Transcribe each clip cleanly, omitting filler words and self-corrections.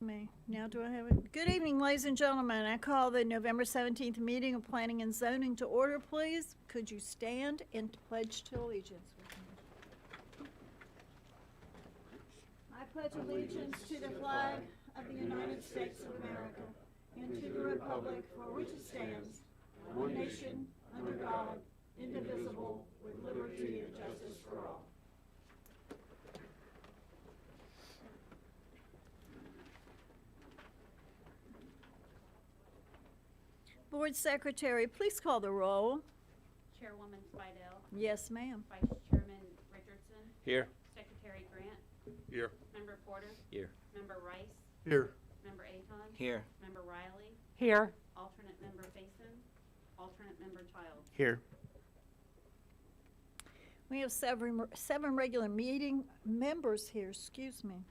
me. Now do I have it? Good evening, ladies and gentlemen. I call the November 17th meeting of Planning and Zoning to order, please. Could you stand and pledge to allegiance with me? I pledge allegiance to the flag of the United States of America and to the republic for which it stands, one nation, under God, indivisible, with liberty and justice for all. Board Secretary, please call the roll. Chairwoman Spidell. Yes, ma'am. Vice Chairman Richardson. Here. Secretary Grant. Here. Member Porter. Here. Member Rice. Here. Member Aton. Here. Member Riley. Here. Alternate Member Faison. Alternate Member Child. Here. We have seven regular meeting members here, excuse me.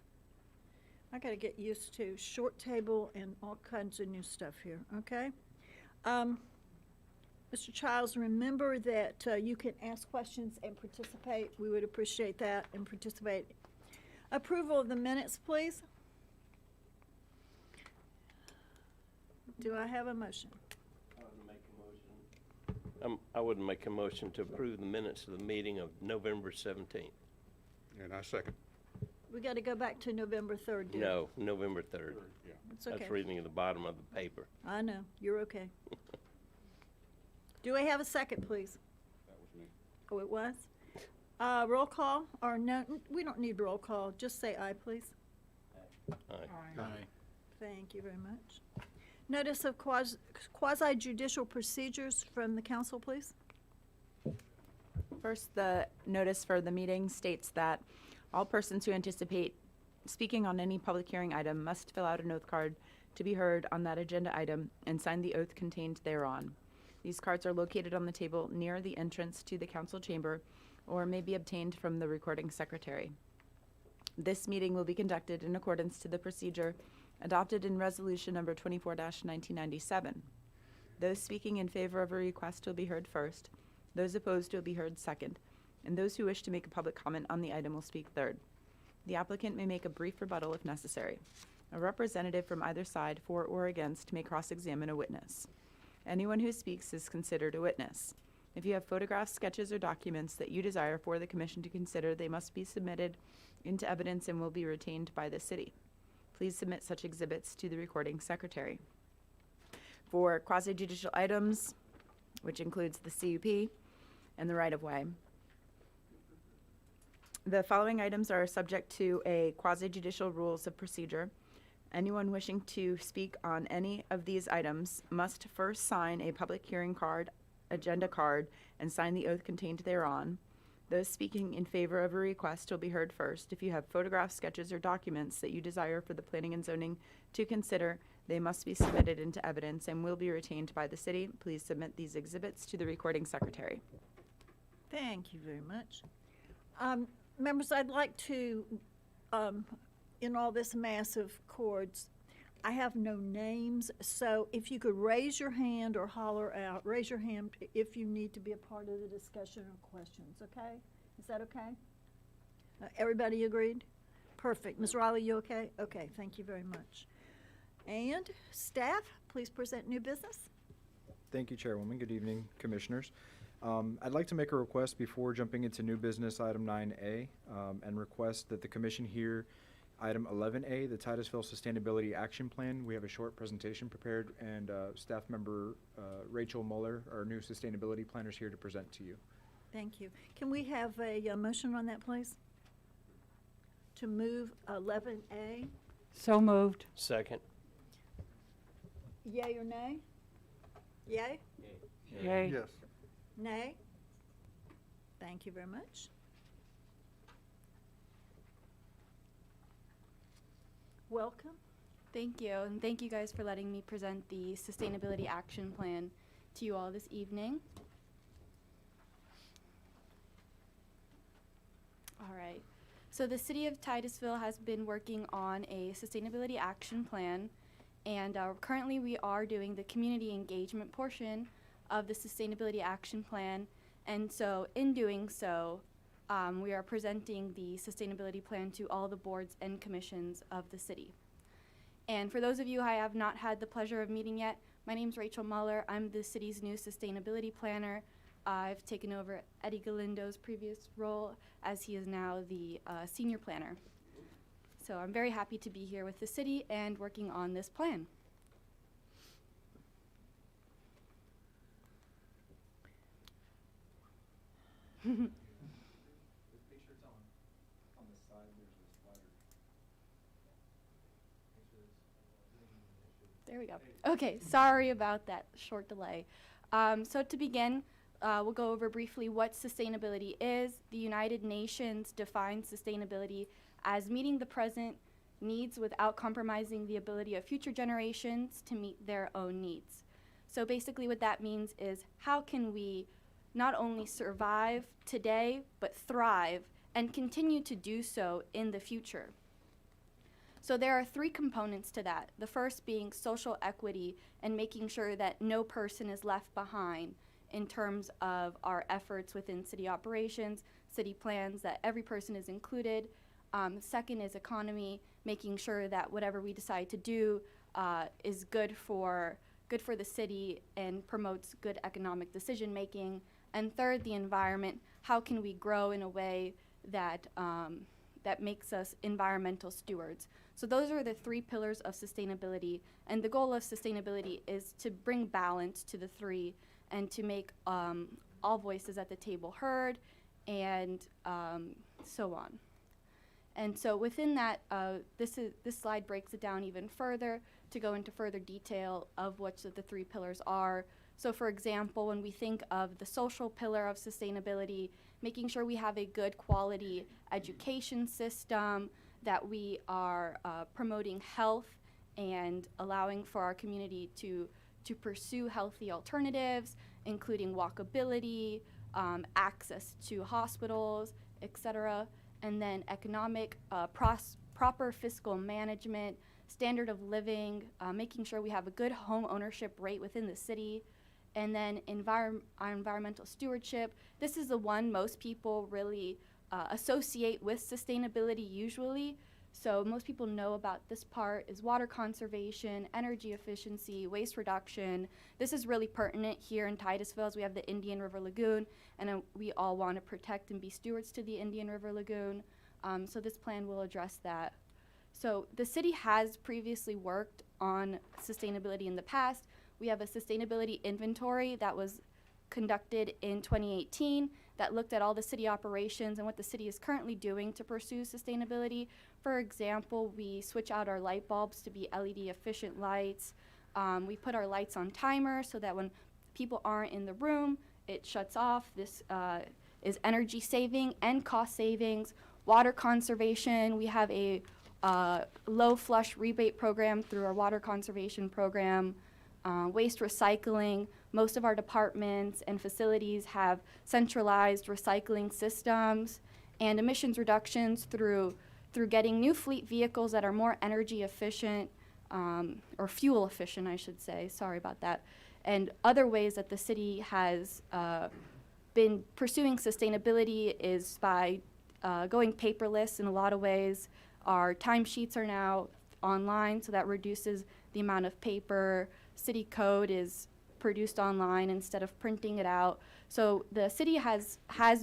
I gotta get used to short table and all kinds of new stuff here, okay? Mr. Childs, remember that you can ask questions and participate. We would appreciate that and participate. Approval of the minutes, please. Do I have a motion? I would make a motion to approve the minutes of the meeting of November 17th. And I second. We got to go back to November 3rd, dear. No, November 3rd. Yeah. It's okay. That's reading at the bottom of the paper. I know, you're okay. Do I have a second, please? That was me. Oh, it was? Roll call, or no, we don't need roll call. Just say aye, please. Aye. Aye. Thank you very much. Notice of quasi-judicial procedures from the council, please. First, the notice for the meeting states that all persons who anticipate speaking on any public hearing item must fill out an oath card to be heard on that agenda item and sign the oath contained thereon. These cards are located on the table near the entrance to the council chamber or may be obtained from the recording secretary. This meeting will be conducted in accordance to the procedure adopted in Resolution Number 24-1997. Those speaking in favor of a request will be heard first, those opposed will be heard second, and those who wish to make a public comment on the item will speak third. The applicant may make a brief rebuttal if necessary. A representative from either side, for or against, may cross-examine a witness. Anyone who speaks is considered a witness. If you have photographs, sketches, or documents that you desire for the commission to consider, they must be submitted into evidence and will be retained by the city. Please submit such exhibits to the recording secretary. For quasi-judicial items, which includes the CUP and the right-of-way, the following items are subject to a quasi-judicial rules of procedure. Anyone wishing to speak on any of these items must first sign a public hearing card, agenda card, and sign the oath contained thereon. Those speaking in favor of a request will be heard first. If you have photographs, sketches, or documents that you desire for the planning and zoning to consider, they must be submitted into evidence and will be retained by the city. Please submit these exhibits to the recording secretary. Thank you very much. Members, I'd like to, in all this mass of cords, I have no names, so if you could raise your hand or holler out, raise your hand if you need to be a part of the discussion or questions, okay? Is that okay? Everybody agreed? Perfect. Ms. Riley, you okay? Okay, thank you very much. And staff, please present new business. Thank you, Chairwoman. Good evening, Commissioners. I'd like to make a request before jumping into new business item 9A and request that the Commission hear item 11A, the Titusville Sustainability Action Plan. We have a short presentation prepared, and staff member Rachel Muller, our new sustainability planner, is here to present to you. Thank you. Can we have a motion on that, please? To move 11A? So moved. Second. Yay or nay? Yay? Yay. Yes. Nay? Thank you very much. Welcome. Thank you, and thank you guys for letting me present the Sustainability Action Plan to you all this evening. All right, so the City of Titusville has been working on a Sustainability Action Plan, and currently we are doing the community engagement portion of the Sustainability Action Plan, and so in doing so, we are presenting the sustainability plan to all the boards and commissions of the city. And for those of you I have not had the pleasure of meeting yet, my name's Rachel Muller. I'm the city's new sustainability planner. I've taken over Eddie Galindo's previous role, as he is now the senior planner. So I'm very happy to be here with the city and working on this plan. There we go. Okay, sorry about that short delay. So to begin, we'll go over briefly what sustainability is. The United Nations defines sustainability as meeting the present needs without compromising the ability of future generations to meet their own needs. So basically what that means is, how can we not only survive today, but thrive and continue to do so in the future? So there are three components to that. The first being social equity and making sure that no person is left behind in terms of our efforts within city operations, city plans, that every person is included. Second is economy, making sure that whatever we decide to do is good for the city and promotes good economic decision making. And third, the environment. How can we grow in a way that that makes us environmental stewards? So those are the three pillars of sustainability. And the goal of sustainability is to bring balance to the three and to make all voices at the table heard, and so on. And so within that, this slide breaks it down even further to go into further detail of what the three pillars are. So for example, when we think of the social pillar of sustainability, making sure we have a good quality education system, that we are promoting health and allowing for our community to pursue healthy alternatives, including walkability, access to hospitals, etc. And then economic, proper fiscal management, standard of living, making sure we have a good home ownership rate within the city. And then environmental stewardship. This is the one most people really associate with sustainability usually. So most people know about this part is water conservation, energy efficiency, waste reduction. This is really pertinent here in Titusville, as we have the Indian River Lagoon, and we all want to protect and be stewards to the Indian River Lagoon. So this plan will address that. So the city has previously worked on sustainability in the past. We have a sustainability inventory that was conducted in 2018 that looked at all the city operations and what the city is currently doing to pursue sustainability. For example, we switch out our light bulbs to be LED efficient lights. We put our lights on timer so that when people aren't in the room, it shuts off. This is energy saving and cost savings. Water conservation, we have a low flush rebate program through our water conservation program. Waste recycling, most of our departments and facilities have centralized recycling systems, and emissions reductions through getting new fleet vehicles that are more energy efficient, or fuel efficient, I should say, sorry about that. And other ways that the city has been pursuing sustainability is by going paperless in a lot of ways. Our timesheets are now online, so that reduces the amount of paper. City code is produced online instead of printing it out. So the city has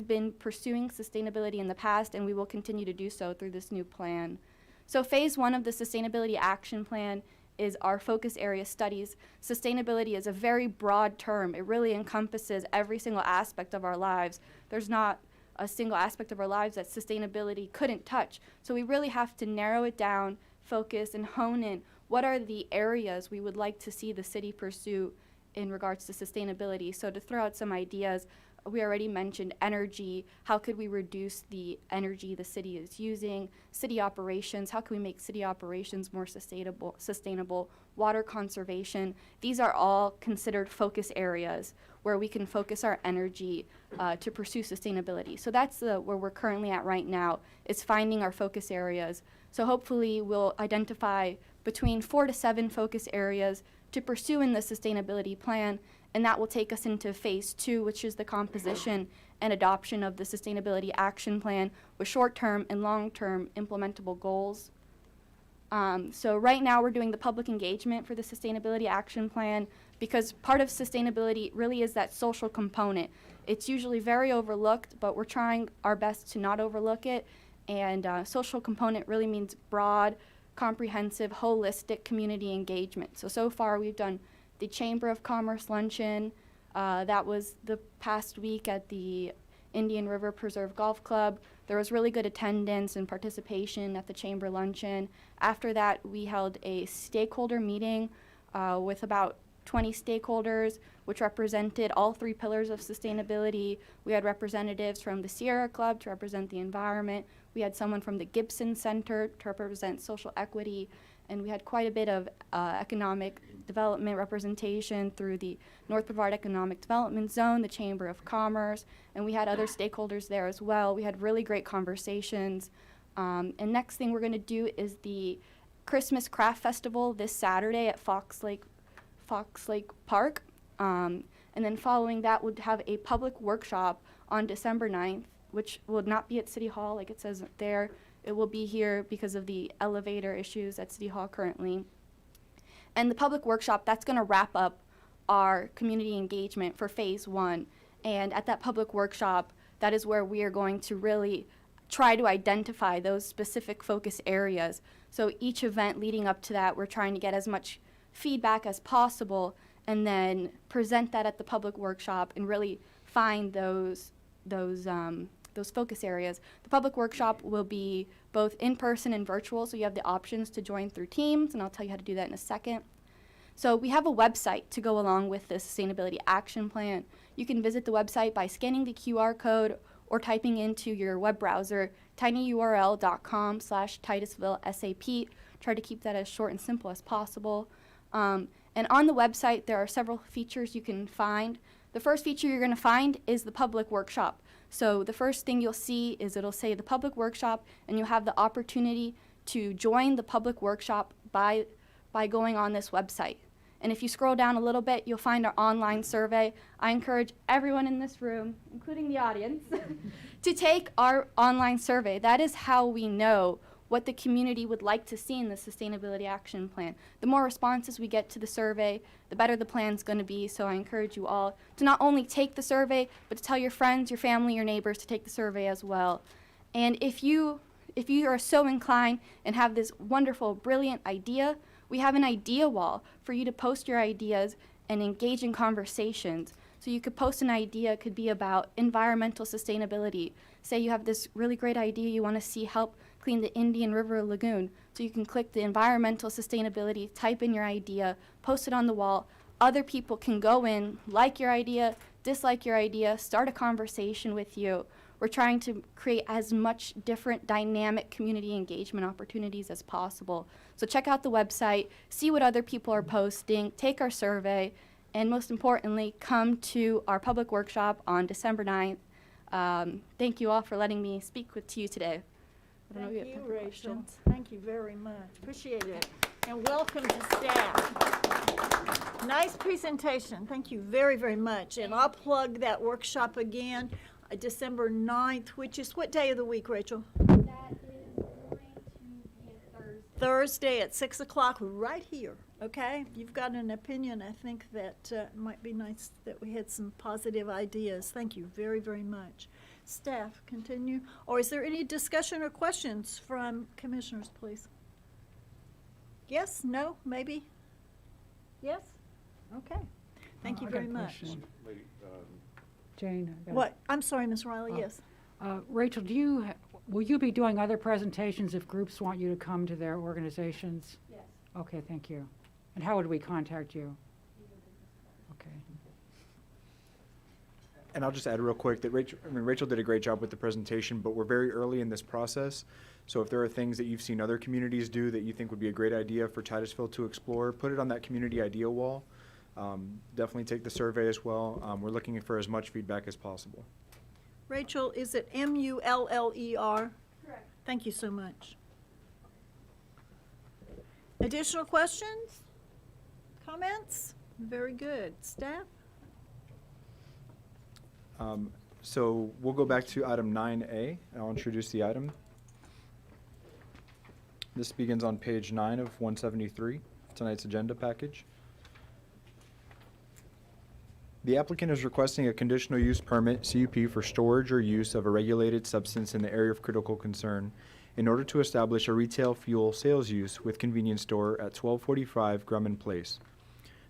been pursuing sustainability in the past, and we will continue to do so through this new plan. So phase one of the Sustainability Action Plan is our focus area studies. Sustainability is a very broad term. It really encompasses every single aspect of our lives. There's not a single aspect of our lives that sustainability couldn't touch. So we really have to narrow it down, focus, and hone in what are the areas we would like to see the city pursue in regards to sustainability. So to throw out some ideas, we already mentioned energy. How could we reduce the energy the city is using? City operations, how can we make city operations more sustainable? Water conservation. These are all considered focus areas where we can focus our energy to pursue sustainability. So that's where we're currently at right now, is finding our focus areas. So hopefully we'll identify between 4 to 7 focus areas to pursue in the sustainability plan, and that will take us into phase 2, which is the composition and adoption of the Sustainability Action Plan with short-term and long-term implementable goals. So right now we're doing the public engagement for the Sustainability Action Plan because part of sustainability really is that social component. It's usually very overlooked, but we're trying our best to not overlook it. And social component really means broad, comprehensive, holistic community engagement. So far we've done the Chamber of Commerce luncheon. That was the past week at the Indian River Preserve Golf Club. There was really good attendance and participation at the Chamber luncheon. After that, we held a stakeholder meeting with about 20 stakeholders, which represented all 3 pillars of sustainability. We had representatives from the Sierra Club to represent the environment. We had someone from the Gibson Center to represent social equity. And we had quite a bit of economic development representation through the North Brevard Economic Development Zone, the Chamber of Commerce, and we had other stakeholders there as well. We had really great conversations. And next thing we're going to do is the Christmas Craft Festival this Saturday at Fox Lake Park. And then following that, we'll have a public workshop on December 9th, which will not be at City Hall like it says there. It will be here because of the elevator issues at City Hall currently. And the public workshop, that's going to wrap up our community engagement for phase 1. And at that public workshop, that is where we are going to really try to identify those specific focus areas. So each event leading up to that, we're trying to get as much feedback as possible and then present that at the public workshop and really find those focus areas. The public workshop will be both in-person and virtual, so you have the options to join through Teams, and I'll tell you how to do that in a second. So we have a website to go along with the Sustainability Action Plan. You can visit the website by scanning the QR code or typing into your web browser tinyurl.com/TitusvilleSAP. Try to keep that as short and simple as possible. And on the website, there are several features you can find. The first feature you're going to find is the public workshop. So the first thing you'll see is it'll say the public workshop, and you'll have the opportunity to join the public workshop by going on this website. And if you scroll down a little bit, you'll find our online survey. I encourage everyone in this room, including the audience, to take our online survey. That is how we know what the community would like to see in the Sustainability Action Plan. The more responses we get to the survey, the better the plan's going to be. So I encourage you all to not only take the survey, but to tell your friends, your family, your neighbors to take the survey as well. And if you are so inclined and have this wonderful, brilliant idea, we have an idea wall for you to post your ideas and engage in conversations. So you could post an idea, it could be about environmental sustainability. Say you have this really great idea you want to see help clean the Indian River Lagoon. So you can click the environmental sustainability, type in your idea, post it on the wall. Other people can go in, like your idea, dislike your idea, start a conversation with you. We're trying to create as much different dynamic community engagement opportunities as possible. So check out the website, see what other people are posting, take our survey, and most importantly, come to our public workshop on December 9th. Thank you all for letting me speak to you today. I don't know if Thank you you, have any Rachel. questions. Thank you very much. Appreciate it. And welcome to staff. Nice presentation. Thank you very, very much. And I'll plug that workshop again, December 9th, which is what day of the week, Rachel? That is going to be a Thursday. Thursday at 6 o'clock right here, okay? If you've got an opinion, I think that it might be nice that we had some positive ideas. Thank you very, very much. Staff, continue. Or is there any discussion or questions from commissioners, please? Yes, no, maybe? Yes? Okay. Thank you I got very a much. question. Lady, Jane? I got a- What? I'm sorry, Ms. Riley, Oh. yes. Rachel, will you be doing other presentations if groups want you to come to their organizations? Yes. Okay, thank you. And how would we contact you? Okay. And I'll just add real quick that Rachel did a great job with the presentation, but we're very early in this process. So if there are things that you've seen other communities do that you think would be a great idea for Titusville to explore, put it on that community idea wall. Definitely take the survey as well. We're looking for as much feedback as possible. Rachel, is it Muller? Correct. Thank you so much. Additional questions? Comments? Very good. Staff? So we'll go back to item 9A, and I'll introduce the item. This begins on page 9 of 173, tonight's agenda package. The applicant is requesting a conditional use permit, CUP, for storage or use of a regulated substance in the area of critical concern in order to establish a retail fuel sales use with convenience store at 1245 Grumman Place.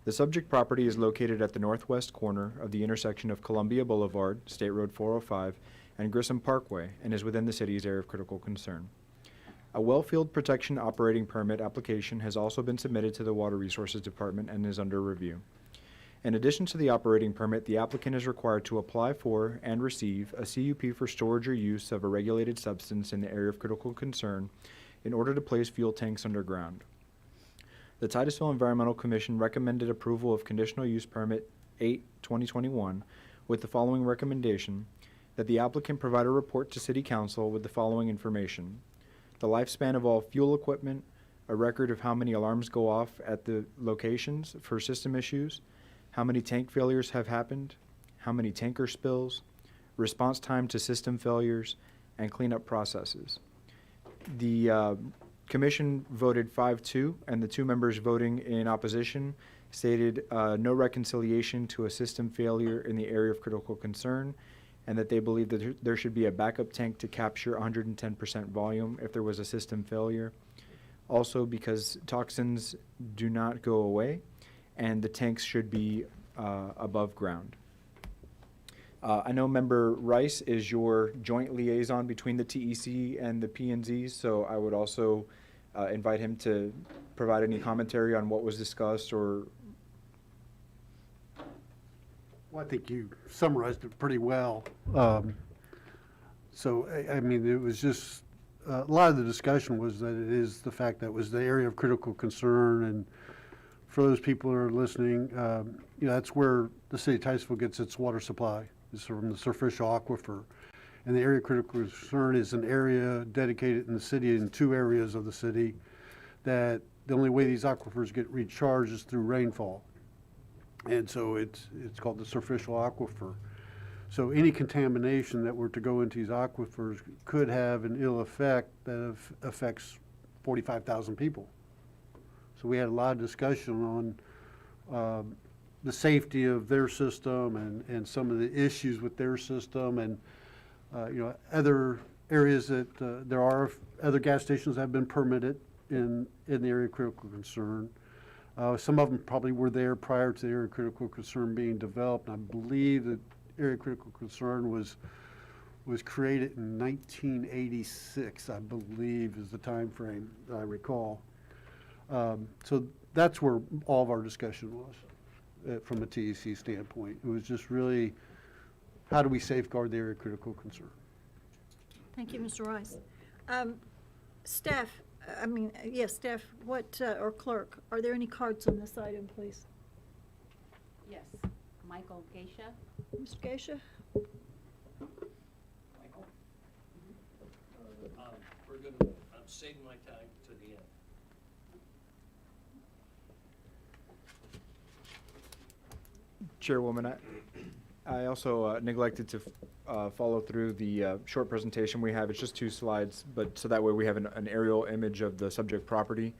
The subject property is located at the northwest corner of the intersection of Columbia Boulevard, State Road 405, and Grissom Parkway, and is within the city's area of critical concern. A wellfield protection operating permit application has also been submitted to the Water Resources Department and is under review. In addition to the operating permit, the applicant is required to apply for and receive a CUP for storage or use of a regulated substance in the area of critical concern in order to place fuel tanks underground. The Titusville Environmental Commission recommended approval of Conditional Use Permit 8/2021 with the following recommendation: that the applicant provide a report to City Council with the following information: the lifespan of all fuel equipment, a record of how many alarms go off at the locations for system issues, how many tank failures have happened, how many tanker spills, response time to system failures, and cleanup processes. The Commission voted 5-2, and the 2 members voting in opposition stated no reconciliation to a system failure in the area of critical concern, and that they believe that there should be a backup tank to capture 110% volume if there was a system failure. Also, because toxins do not go away, and the tanks should be above ground. I know Member Rice is your joint liaison between the TEC and the P&Z, so I would also invite him to provide any commentary on what was discussed or. Well, I think you summarized it pretty well. So, I mean, it was just, a lot of the discussion was that it is the fact that it was the area of critical concern, and for those people who are listening, that's where the city of Titusville gets its water supply, is from the superficial aquifer. And the area of critical concern is an area dedicated in the city, in 2 areas of the city, that the only way these aquifers get recharged is through rainfall. And so it's called the superficial aquifer. So any contamination that were to go into these aquifers could have an ill effect that affects 45,000 people. So we had a lot of discussion on the safety of their system and some of the issues with their system, and other areas that there are other gas stations that have been permitted in the area of critical concern. Some of them probably were there prior to the area of critical concern being developed. I believe that area of critical concern was created in 1986, I believe, is the time frame that I recall. So that's where all of our discussion was from a TEC standpoint. It was just really, how do we safeguard the area of critical concern? Thank you, Mr. Rice. Staff, staff, or clerk, are there any cards on this item, please? Yes. Michael Geisha. Mr. Geisha? Michael? I'm saving my time to the end. Chairwoman, I also neglected to follow through the short presentation we have. It's just 2 slides, but so that way we have an aerial image of the subject property.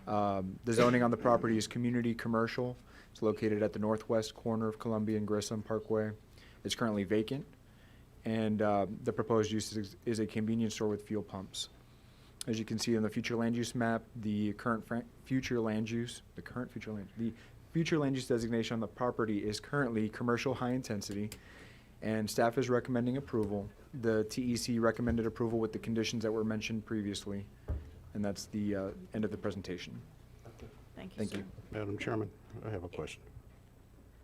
The zoning on the property is community commercial. It's located at the northwest corner of Columbia and Grissom Parkway. It's currently vacant, and the proposed use is a convenience store with fuel pumps. As you can see in the future land use map, the future land use designation on the property is currently commercial high intensity, and staff is recommending approval. The TEC recommended approval with the conditions that were mentioned previously, and that's the end of the presentation. Thank you, Thank sir. you. Madam Chairman, I have a question.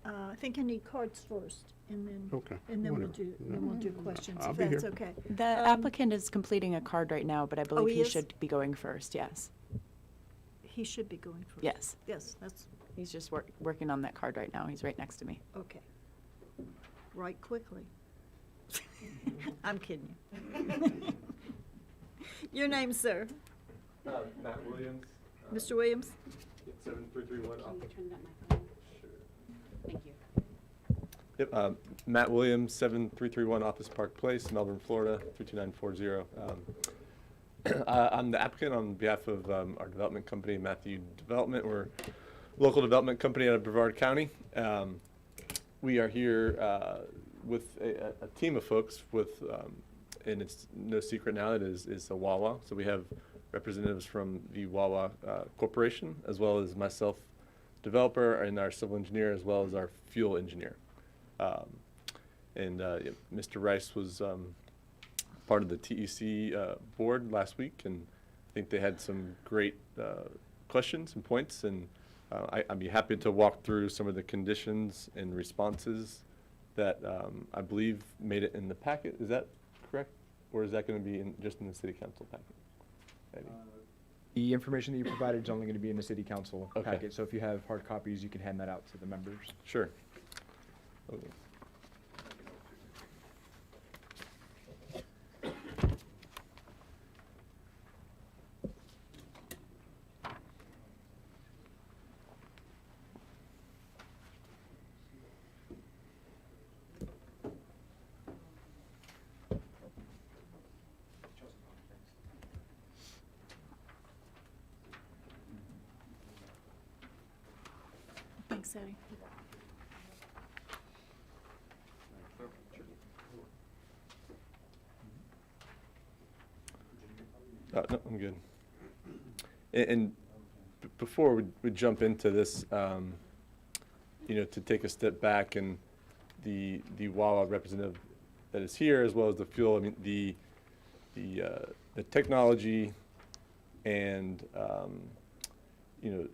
I think I need cards first, and then, Okay, and then we'll whatever. do questions, I'll if be that's here. okay. The applicant is completing a card right now, but I believe he he is? should be going first, yes. He should be going first. Yes. Yes, that's, He's just working on that card right now. He's right next to me. okay. Right quickly. I'm kidding you. Your name, sir? Matt Williams, Mr. Williams? 7331 Can off. you turn that mic on? Thank you. Yep, Matt Williams, 7331 Office Park Place, Melbourne, Florida, 32940. I'm the applicant on behalf of our development company, Matthew Development. We're a local development company out of Brevard County. We are here with a team of folks with, and it's no secret now, it is a Wawa. So we have representatives from the Wawa Corporation, as well as myself, developer, and our civil engineer, as well as our fuel engineer. Mr. Rice was part of the TEC board last week, and I think they had some great questions and points, and I'd be happy to walk through some of the conditions and responses that I believe made it in the packet. Is that correct? Or is that going to be just in the city council packet? Eddie? The information that you provided is only going to be in the city council Okay. packet, so if you have hard copies, you can hand that out to the members. Sure. Okay. Thanks, Eddie. No, I'm good. Before we jump into this, to take a step back, and the Wawa representative that is here, as well as the fuel, I mean, the technology and,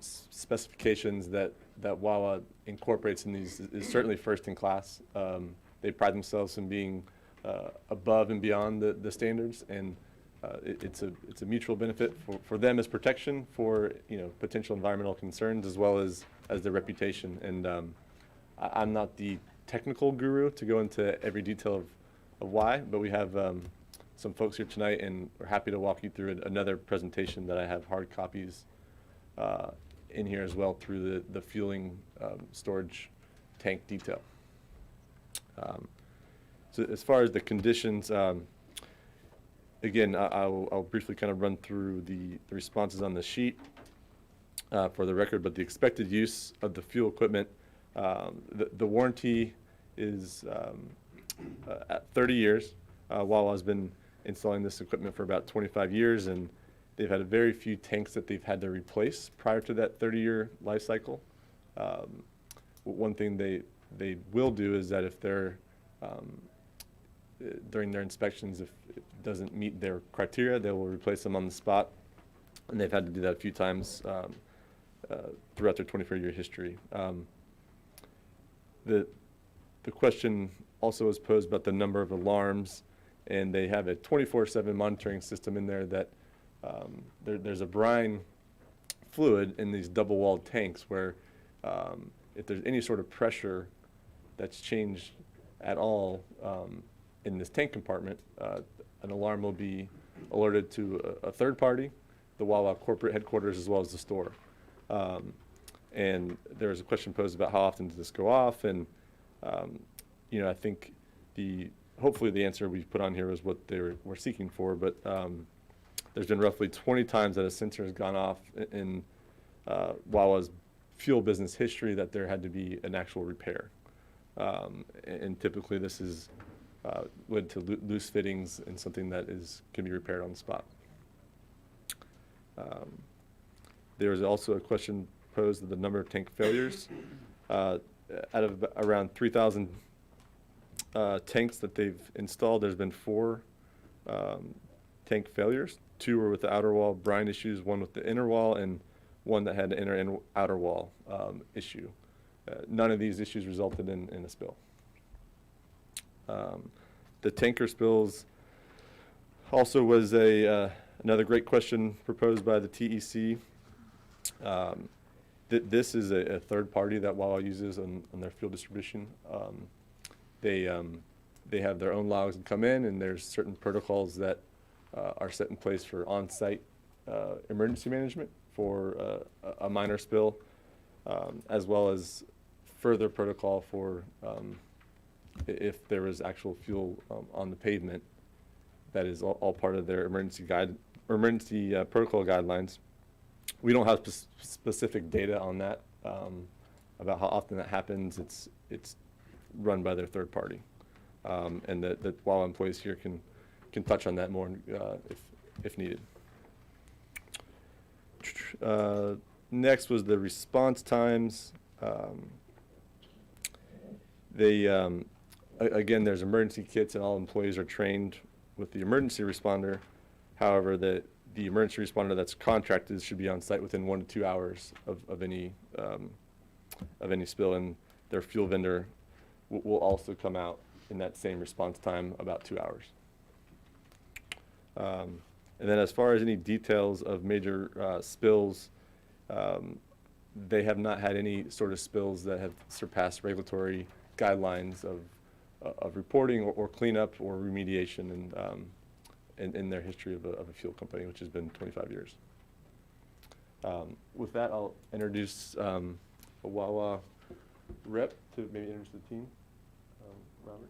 specifications that Wawa incorporates in these is certainly first in class. They pride themselves in being above and beyond the standards, and it's a mutual benefit for them as protection for potential environmental concerns, as well as their reputation. And I'm not the technical guru to go into every detail of why, but we have some folks here tonight, and we're happy to walk you through another presentation that I have hard copies in here as well, through the fueling storage tank detail. So as far as the conditions, again, I'll briefly kind of run through the responses on the sheet for the record, but the expected use of the fuel equipment, the warranty is at 30 years. Wawa's been installing this equipment for about 25 years, and they've had very few tanks that they've had to replace prior to that 30-year life cycle. One thing they will do is that if they're during their inspections, if it doesn't meet their criteria, they will replace them on the spot, and they've had to do that a few times throughout their 24-year history. The question also was posed about the number of alarms, and they have a 24/7 monitoring system in there that there's a brine fluid in these double-walled tanks where if there's any sort of pressure that's changed at all in this tank compartment, an alarm will be alerted to a third party, the Wawa corporate headquarters, as well as the store. And there was a question posed about how often does this go off, and I think hopefully the answer we put on here was what they were seeking for, but there's been roughly 20 times that a sensor has gone off in Wawa's fuel business history that there had to be an actual repair. And typically this is led to loose fittings and something that can be repaired on the spot. There was also a question posed of the number of tank failures. Out of around 3,000 tanks that they've installed, there's been 4 tank failures. 2 were with the outer wall brine issues, 1 with the inner wall, and 1 that had an inner and outer wall issue. None of these issues resulted in a spill. The tanker spills also was another great question proposed by the TEC. This is a third party that Wawa uses on their fuel distribution. They have their own logs that come in, and there's certain protocols that are set in place for on-site emergency management for a minor spill, as well as further protocol for if there was actual fuel on the pavement. That is all part of their emergency emergency protocol guidelines. We don't have specific data on that, about how often that happens. It's run by their third party. And that while employees here can touch on that more if needed. Next was the response times. Again, there's emergency kits and all employees are trained with the emergency responder. However, the emergency responder that's contracted should be on site within 1 to 2 hours of any spill, and their fuel vendor will also come out in that same response time, about 2 hours. And then as far as any details of major spills, they have not had any sort of spills that have surpassed regulatory guidelines of reporting or cleanup or remediation in their history of a fuel company, which has been 25 years. With that, I'll introduce a Wawa rep to maybe introduce the team. Robert.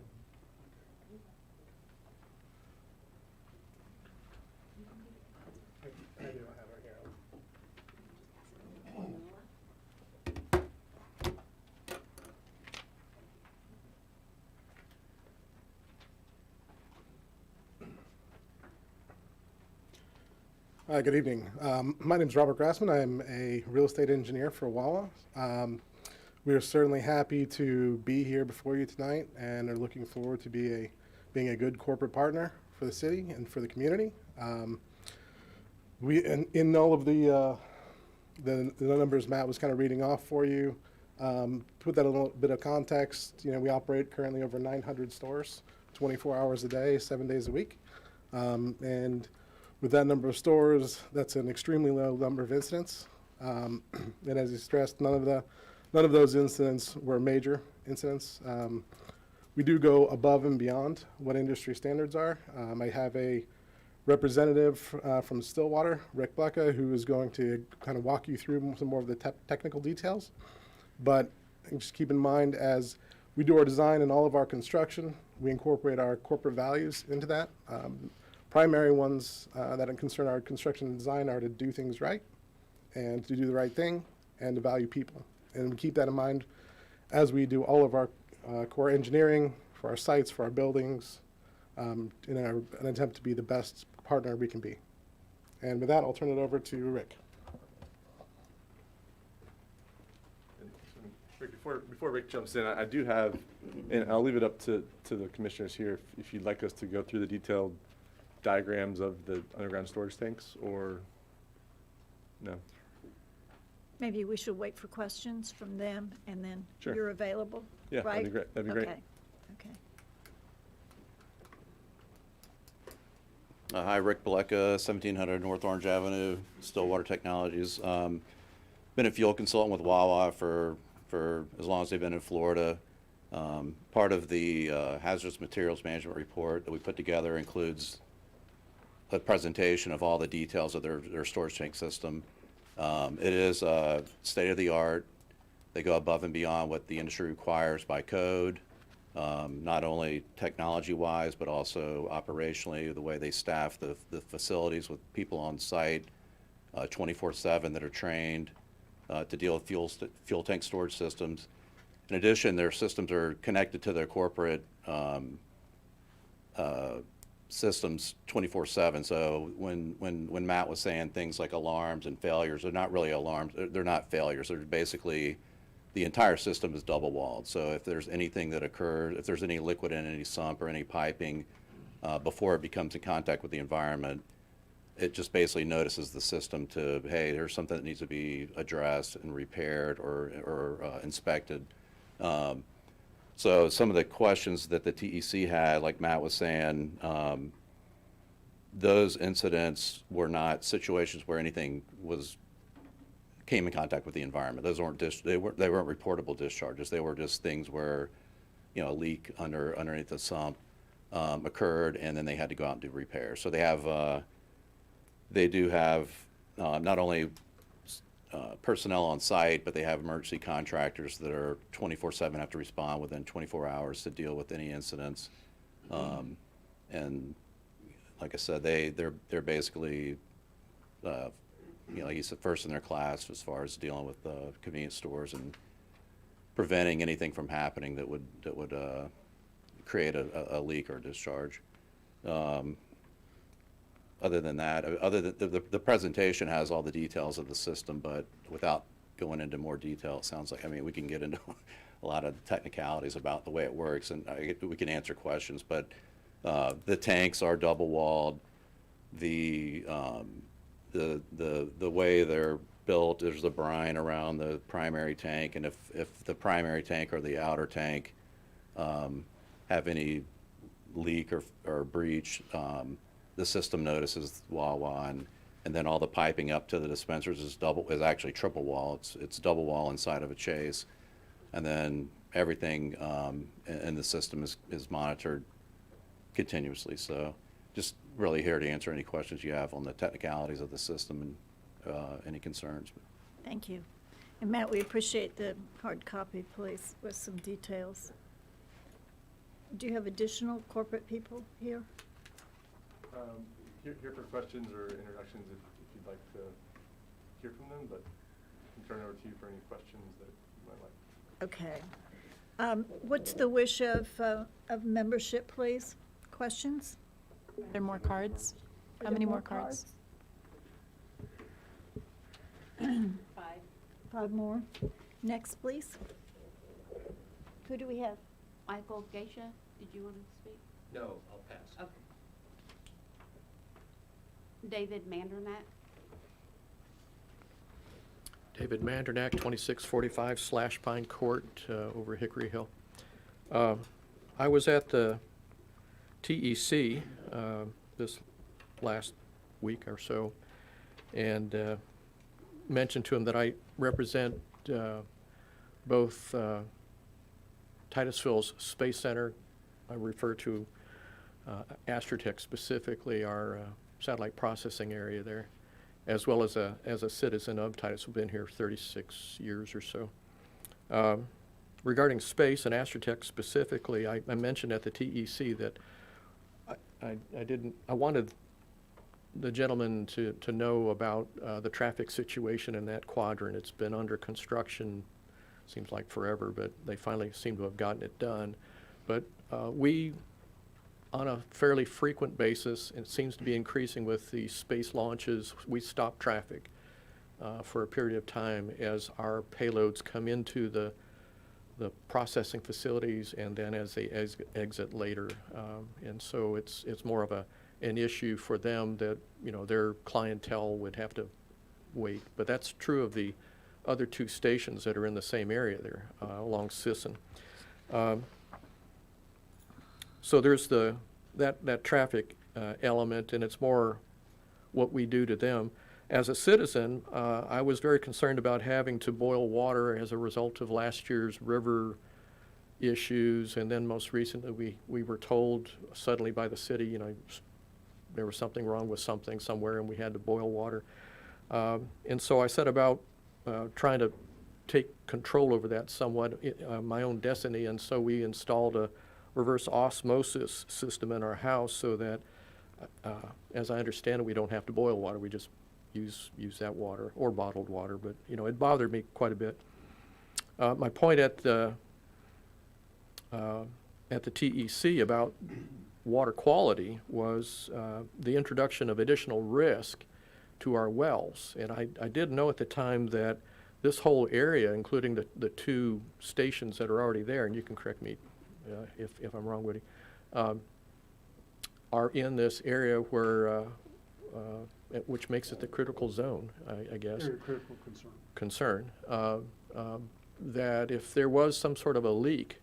Hi, good evening. My name is Robert Grassman. I'm a real estate engineer for Wawa. We are certainly happy to be here before you tonight and are looking forward to being a good corporate partner for the city and for the community. In all of the numbers Matt was kind of reading off for you, put that a little bit of context, we operate currently over 900 stores, 24 hours a day, 7 days a week. And with that number of stores, that's an extremely low number of incidents. And as you stressed, none of those incidents were major incidents. We do go above and beyond what industry standards are. I have a representative from Stillwater, Rick Blecka, who is going to kind of walk you through some more of the technical details. But just keep in mind, as we do our design and all of our construction, we incorporate our corporate values into that. Primary ones that concern our construction and design are to do things right and to do the right thing and to value people. And we keep that in mind as we do all of our core engineering for our sites, for our buildings, in an attempt to be the best partner we can be. And with that, I'll turn it over to Rick. Rick, before Rick jumps in, I do have, and I'll leave it up to the commissioners here if you'd like us to go through the detailed diagrams of the underground storage tanks, or no? Maybe we should wait for questions from them, and then Sure. you're available, Yeah, right? that'd be great. That'd be great. Okay. Hi, Rick Blecka, 1700 North Orange Avenue, Stillwater Technologies. Been a fuel consultant with Wawa for as long as they've been in Florida. Part of the hazardous materials management report that we put together includes a presentation of all the details of their storage tank system. It is state-of-the-art. They go above and beyond what the industry requires by code, not only technology-wise, but also operationally, the way they staff the facilities with people on site 24/7 that are trained to deal with fuel tank storage systems. In addition, their systems are connected to their corporate systems 24/7. So when Matt was saying things like alarms and failures, they're not really alarms. They're not failures. They're basically, the entire system is double walled. So if there's anything that occurs, if there's any liquid in any sump or any piping before it becomes in contact with the environment, it just basically notices the system to, hey, there's something that needs to be addressed and repaired or inspected. So some of the questions that the TEC had, like Matt was saying, those incidents were not situations where anything came in contact with the environment. Those weren't they weren't reportable discharges. They were just things where, a leak underneath the sump occurred, and then they had to go out and do repairs. So they do have not only personnel on site, but they have emergency contractors that are 24/7, have to respond within 24 hours to deal with any incidents. And like I said, they're basically like you said, first in their class as far as dealing with convenience stores and preventing anything from happening that would create a leak or discharge. Other than that, the presentation has all the details of the system, but without going into more detail, it sounds like, I mean, we can get into a lot of technicalities about the way it works, and we can answer questions, but the tanks are double walled. The way they're built, there's the brine around the primary tank, and if the primary tank or the outer tank have any leak or breach, the system notices Wawa, and then all the piping up to the dispensers is actually triple wall. It's double wall inside of a chase, and then everything in the system is monitored continuously. So just really here to answer any questions you have on the technicalities of the system and any concerns. Thank you. And Matt, we appreciate the hard copy, please, with some details. Do you have additional corporate people here? Here for questions or introductions if you'd like to hear from them, but I can turn it over to you for any questions that you might like. Okay. What's the wish of membership, please? Questions? Are there more cards? Are How there many more cards? 5. 5 more. Next, please. Who do we have? Michael Geisha, did you want to speak? No, I'll pass. Okay. David Mandernack. David Mandernack, 2645 Slash Pine Court, over Hickory Hill. I was at the TEC this last week or so, and mentioned to him that I represent both Titusville's Space Center. I refer to Astrotech specifically, our satellite processing area there, as well as a citizen of Titusville, been here 36 years or so. Regarding space and Astrotech specifically, I mentioned at the TEC that I wanted the gentleman to know about the traffic situation in that quadrant. It's been under construction, seems like forever, but they finally seem to have gotten it done. But we, on a fairly frequent basis, and it seems to be increasing with the space launches, we stop traffic for a period of time as our payloads come into the processing facilities and then as they exit later. And so it's more of an issue for them that, you know, their clientele would have to wait. But that's true of the other 2 stations that are in the same area there along Sisson. So there's that traffic element, and it's more what we do to them. As a citizen, I was very concerned about having to boil water as a result of last year's river issues, and then most recently we were told suddenly by the city, you know, there was something wrong with something somewhere and we had to boil water. And so I set about trying to take control over that somewhat, my own destiny, and so we installed a reverse osmosis system in our house so that, as I understand it, we don't have to boil water. We just use that water or bottled water. But, you know, it bothered me quite a bit. My point at the TEC about water quality was the introduction of additional risk to our wells. And I did know at the time that this whole area, including the 2 stations that are already there, and you can correct me if I'm wrong, Woody, are in this area where, which makes it the critical zone, I guess. Very critical concern. That if there was some sort of a leak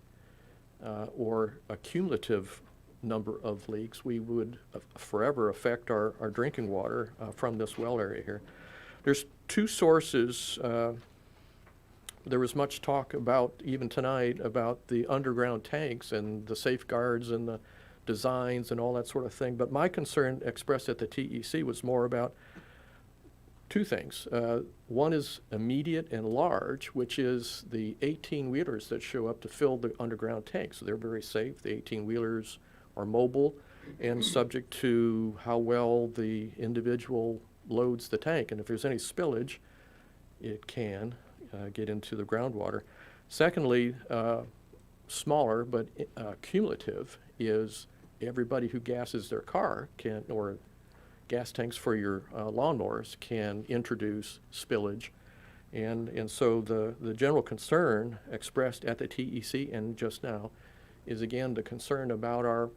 or a cumulative number of leaks, we would forever affect our drinking water from this well area here. There's 2 sources. There was much talk about, even tonight, about the underground tanks and the safeguards and the designs and all that sort of thing. But my concern expressed at the TEC was more about 2 things. One is immediate and large, which is the 18-wheelers that show up to fill the underground tanks. So they're very safe. The 18-wheelers are mobile. and subject to how well the individual loads the tank. And if there's any spillage, it can get into the groundwater. Secondly, smaller but cumulative is everybody who gasses their car can, or gas tanks for your lawnmowers can introduce spillage. And so the general concern expressed at the TEC and just now is again the concern about our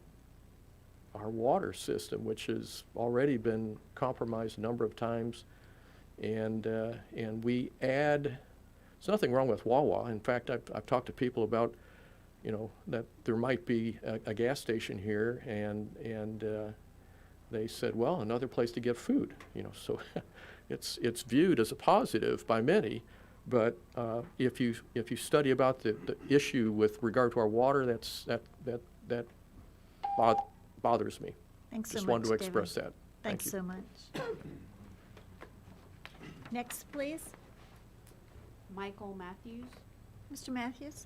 water system, which has already been compromised a number of times. And we add, there's nothing wrong with Wawa. In fact, I've talked to people about, you know, that there might be a gas station here, and they said, well, another place to get food, you know, so it's viewed as a positive by many, but if you study about the issue with regard to our water, that bothers me. Thanks so much, Just wanted to David. express that. Thank Thanks you. so much. Next, please. Michael Matthews. Mr. Matthews?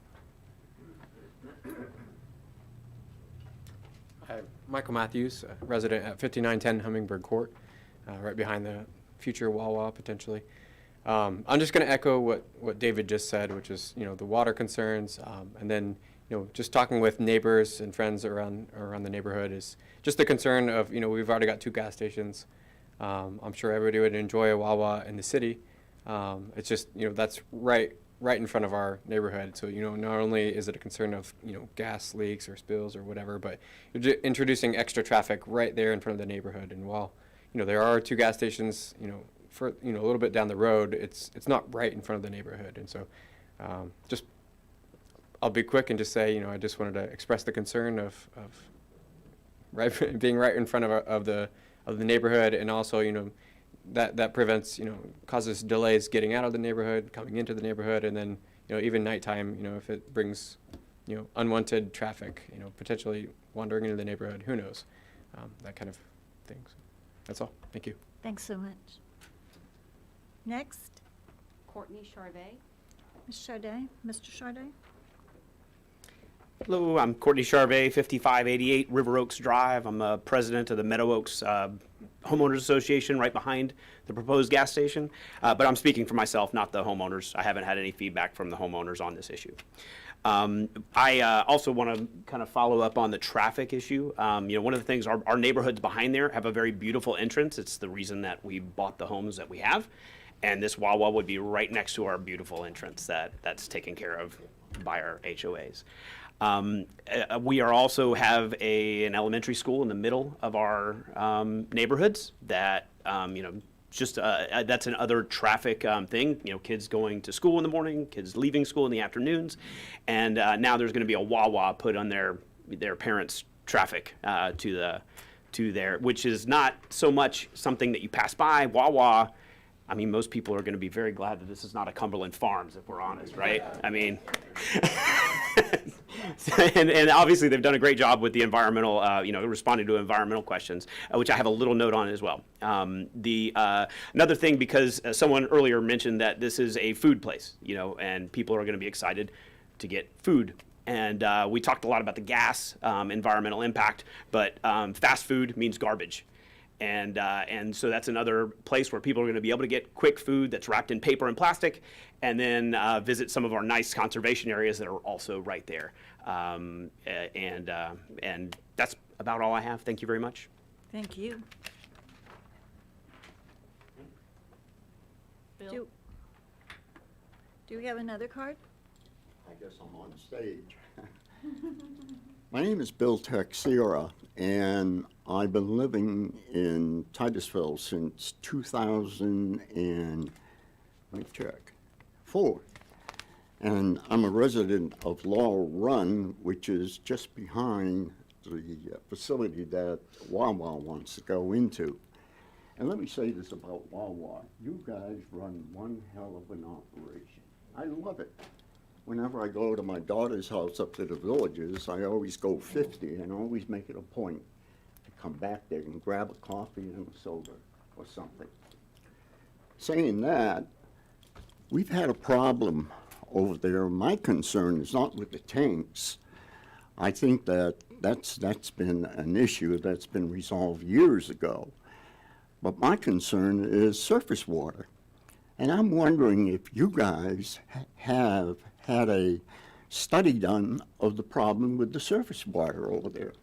Hi, Michael Matthews, resident at 5910 Hummingbird Court, right behind the future Wawa potentially. I'm just going to echo what David just said, which is, you know, the water concerns, and then, you know, just talking with neighbors and friends around the neighborhood is just the concern of, you know, we've already got 2 gas stations. I'm sure everybody would enjoy a Wawa in the city. It's just, you know, that's right in front of our neighborhood. So, you know, not only is it a concern of, you know, gas leaks or spills or whatever, but you're introducing extra traffic right there in front of the neighborhood. And while, you know, there are 2 gas stations, you know, for, you know, a little bit down the road, it's not right in front of the neighborhood. And so just, I'll be quick and just say, you know, I just wanted to express the concern of being right in front of the neighborhood, and also, you know, that prevents, you know, causes delays getting out of the neighborhood, coming into the neighborhood, and then, you know, even nighttime, you know, if it brings, you know, unwanted traffic, you know, potentially wandering into the neighborhood, who knows, that kind of thing. So that's all. Thank you. Thanks so much. Next, Courtney Charvet. Ms. Charday. Mr. Charday? Hello, I'm Courtney Charvet, 5588 River Oaks Drive. I'm the president of the Meadow Oaks Homeowners Association right behind the proposed gas station. But I'm speaking for myself, not the homeowners. I haven't had any feedback from the homeowners on this issue. I also want to kind of follow up on the traffic issue. You know, one of the things, our neighborhoods behind there have a very beautiful entrance. It's the reason that we bought the homes that we have. And this Wawa would be right next to our beautiful entrance that's taken care of by our HOAs. We are also have an elementary school in the middle of our neighborhoods that, you know, just that's another traffic thing. You know, kids going to school in the morning, kids leaving school in the afternoons, and now there's going to be a Wawa put on their parents' traffic to there, which is not so much something that you pass by. Wawa, I mean, most people are going to be very glad that this is not a Cumberland Farms, if we're honest, right? I mean, and obviously they've done a great job with the environmental, you know, responding to environmental questions, which I have a little note on as well. Another thing, because someone earlier mentioned that this is a food place, you know, and people are going to be excited to get food. And we talked a lot about the gas environmental impact, but fast food means garbage. And so that's another place where people are going to be able to get quick food that's wrapped in paper and plastic, and then visit some of our nice conservation areas that are also right there. And that's about all I have. Thank you very much. Thank you. Bill. Do we have another card? I guess I'm on stage. My name is Bill Texiera, and I've been living in Titusville since 2004. And I'm a resident of Laurel Run, which is just behind the facility that Wawa wants to go into. And let me say this about Wawa. You guys run one hell of an operation. I love it. Whenever I go to my daughter's house up to the Villages, I always go 50 and always make it a point to come back there and grab a coffee and a soda or something. Saying that, we've had a problem over there. My concern is not with the tanks. I think that that's been an issue that's been resolved years ago. But my concern is surface water. And I'm wondering if you guys have had a study done of the problem with the surface water over there.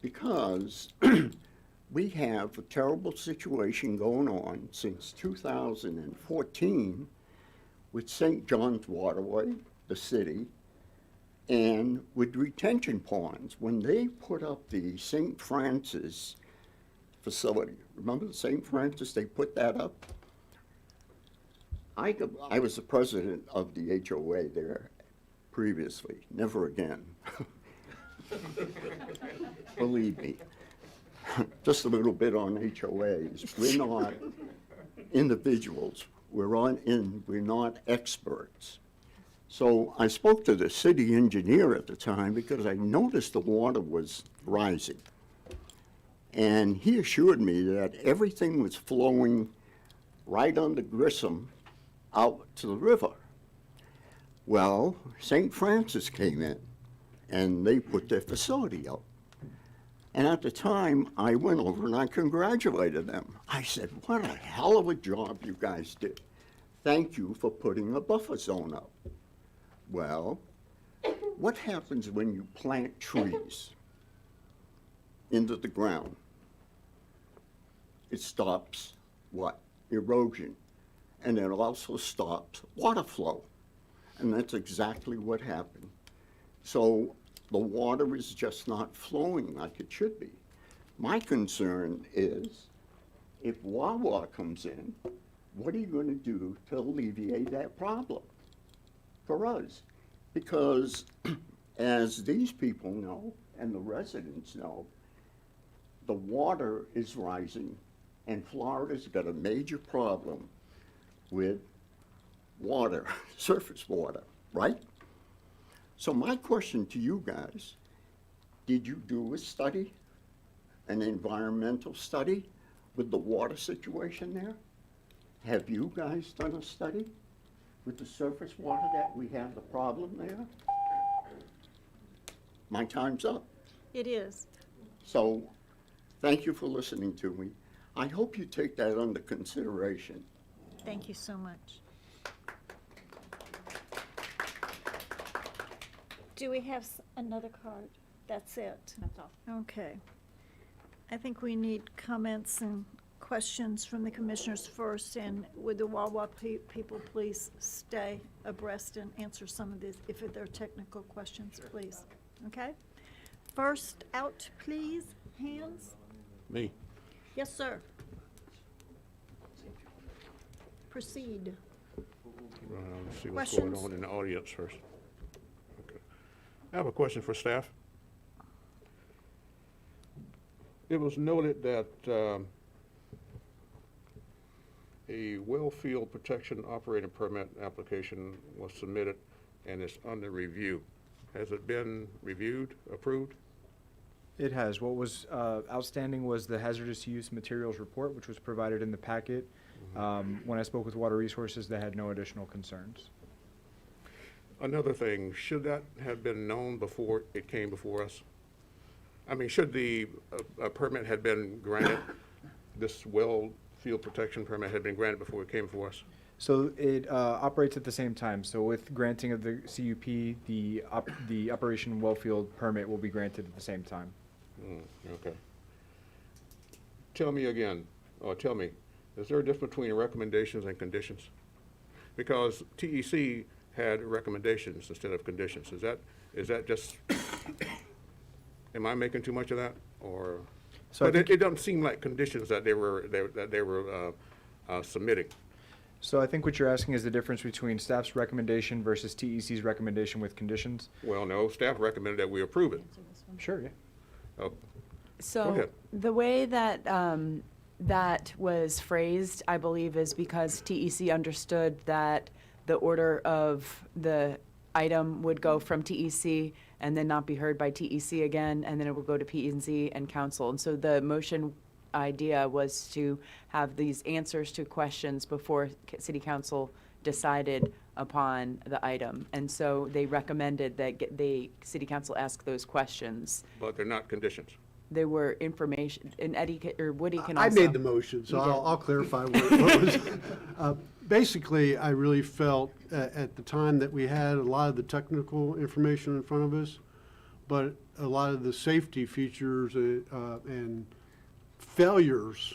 Because we have a terrible situation going on since 2014 with St. John's Waterway, the city, and with retention ponds. When they put up the St. Francis facility, remember the St. Francis, they put that up? I was the president of the HOA there previously, never again. Believe me. Just a little bit on HOAs. We're not individuals. We're not experts. So I spoke to the city engineer at the time because I noticed the water was rising. And he assured me that everything was flowing right under Grissom out to the river. Well, St. Francis came in and they put their facility up. And at the time, I went over and I congratulated them. I said, what a hell of a job you guys did. Thank you for putting a buffer zone up. Well, what happens when you plant trees into the ground? It stops what? Erosion. And it also stops water flow. And that's exactly what happened. So the water is just not flowing like it should be. My concern is if Wawa comes in, what are you going to do to alleviate that problem for us? Because as these people know, and the residents know, the water is rising, and Florida's got a major problem with water, surface water, right? So my question to you guys, did you do a study, an environmental study with the water situation there? Have you guys done a study with the surface water that we have the problem there? My time's up. It is. So thank you for listening to me. I hope you take that under consideration. Thank you so much. Do we have another card? That's it? That's all. Okay. I think we need comments and questions from the commissioners first, and would the Wawa people please stay abreast and answer some of these, if they're technical questions, please. Okay? First out, please, hands. Me. Yes, sir. Proceed. Let's see what's going Questions? on in the audience first. Okay. I have a question for staff. It was noted that a well field protection operating permit application was submitted and it's under review. Has it been reviewed, approved? It has. What was outstanding was the hazardous use materials report, which was provided in the packet. When I spoke with Water Resources, they had no additional concerns. Another thing, should that have been known before it came before us? I mean, should the permit had been granted, this well field protection permit had been granted before it came before us? So it operates at the same time. So with granting of the CUP, the Operation Wellfield permit will be granted at the same time. Okay. Tell me again, or tell me, is there a difference between recommendations and conditions? Because TEC had recommendations instead of conditions. Is that just, am I making too much of that, or? So But it doesn't seem like conditions that they were submitting. So I think what you're asking is the difference between staff's recommendation versus TEC's recommendation with conditions? Well, no, staff recommended that we approve it. Sure, yeah. Oh, Go So ahead. the way that that was phrased, I believe, is because TEC understood that the order of the item would go from TEC and then not be heard by TEC again, and then it would go to P&Z and council. And so the motion idea was to have these answers to questions before city council decided upon the item. And so they recommended that city council ask those questions. But they're not conditions. They were information, and Eddie, or Woody can I also. made the motion, so You did. I'll clarify what was. Basically, I really felt at the time that we had a lot of the technical information in front of us, but a lot of the safety features and failures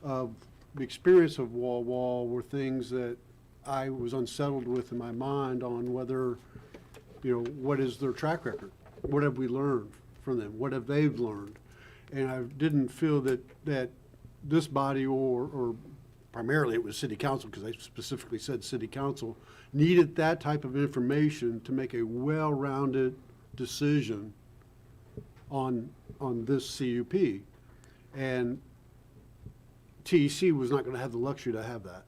of the experience of wall were things that I was unsettled with in my mind on whether, what is their track record? What have we learned from them? What have they learned? And I didn't feel that this body or primarily it was city council, because I specifically said city council, needed that type of information to make a well-rounded decision on this CUP. And TEC was not going to have the luxury to have that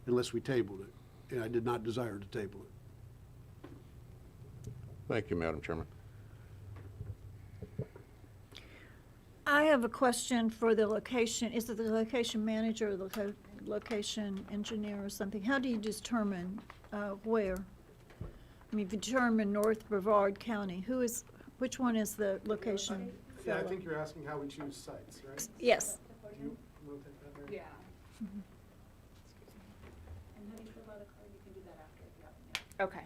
unless we tabled it, and I did not desire to table it. Thank you, Madam Chairman. I have a question for the location. Is it the location manager or the location engineer or something? How do you determine where? I mean, if you determine North Brevard County, which one is the location Yeah, I fellow? think you're asking how we choose sites, right? Yes. Do you want to take that, Mary? Okay.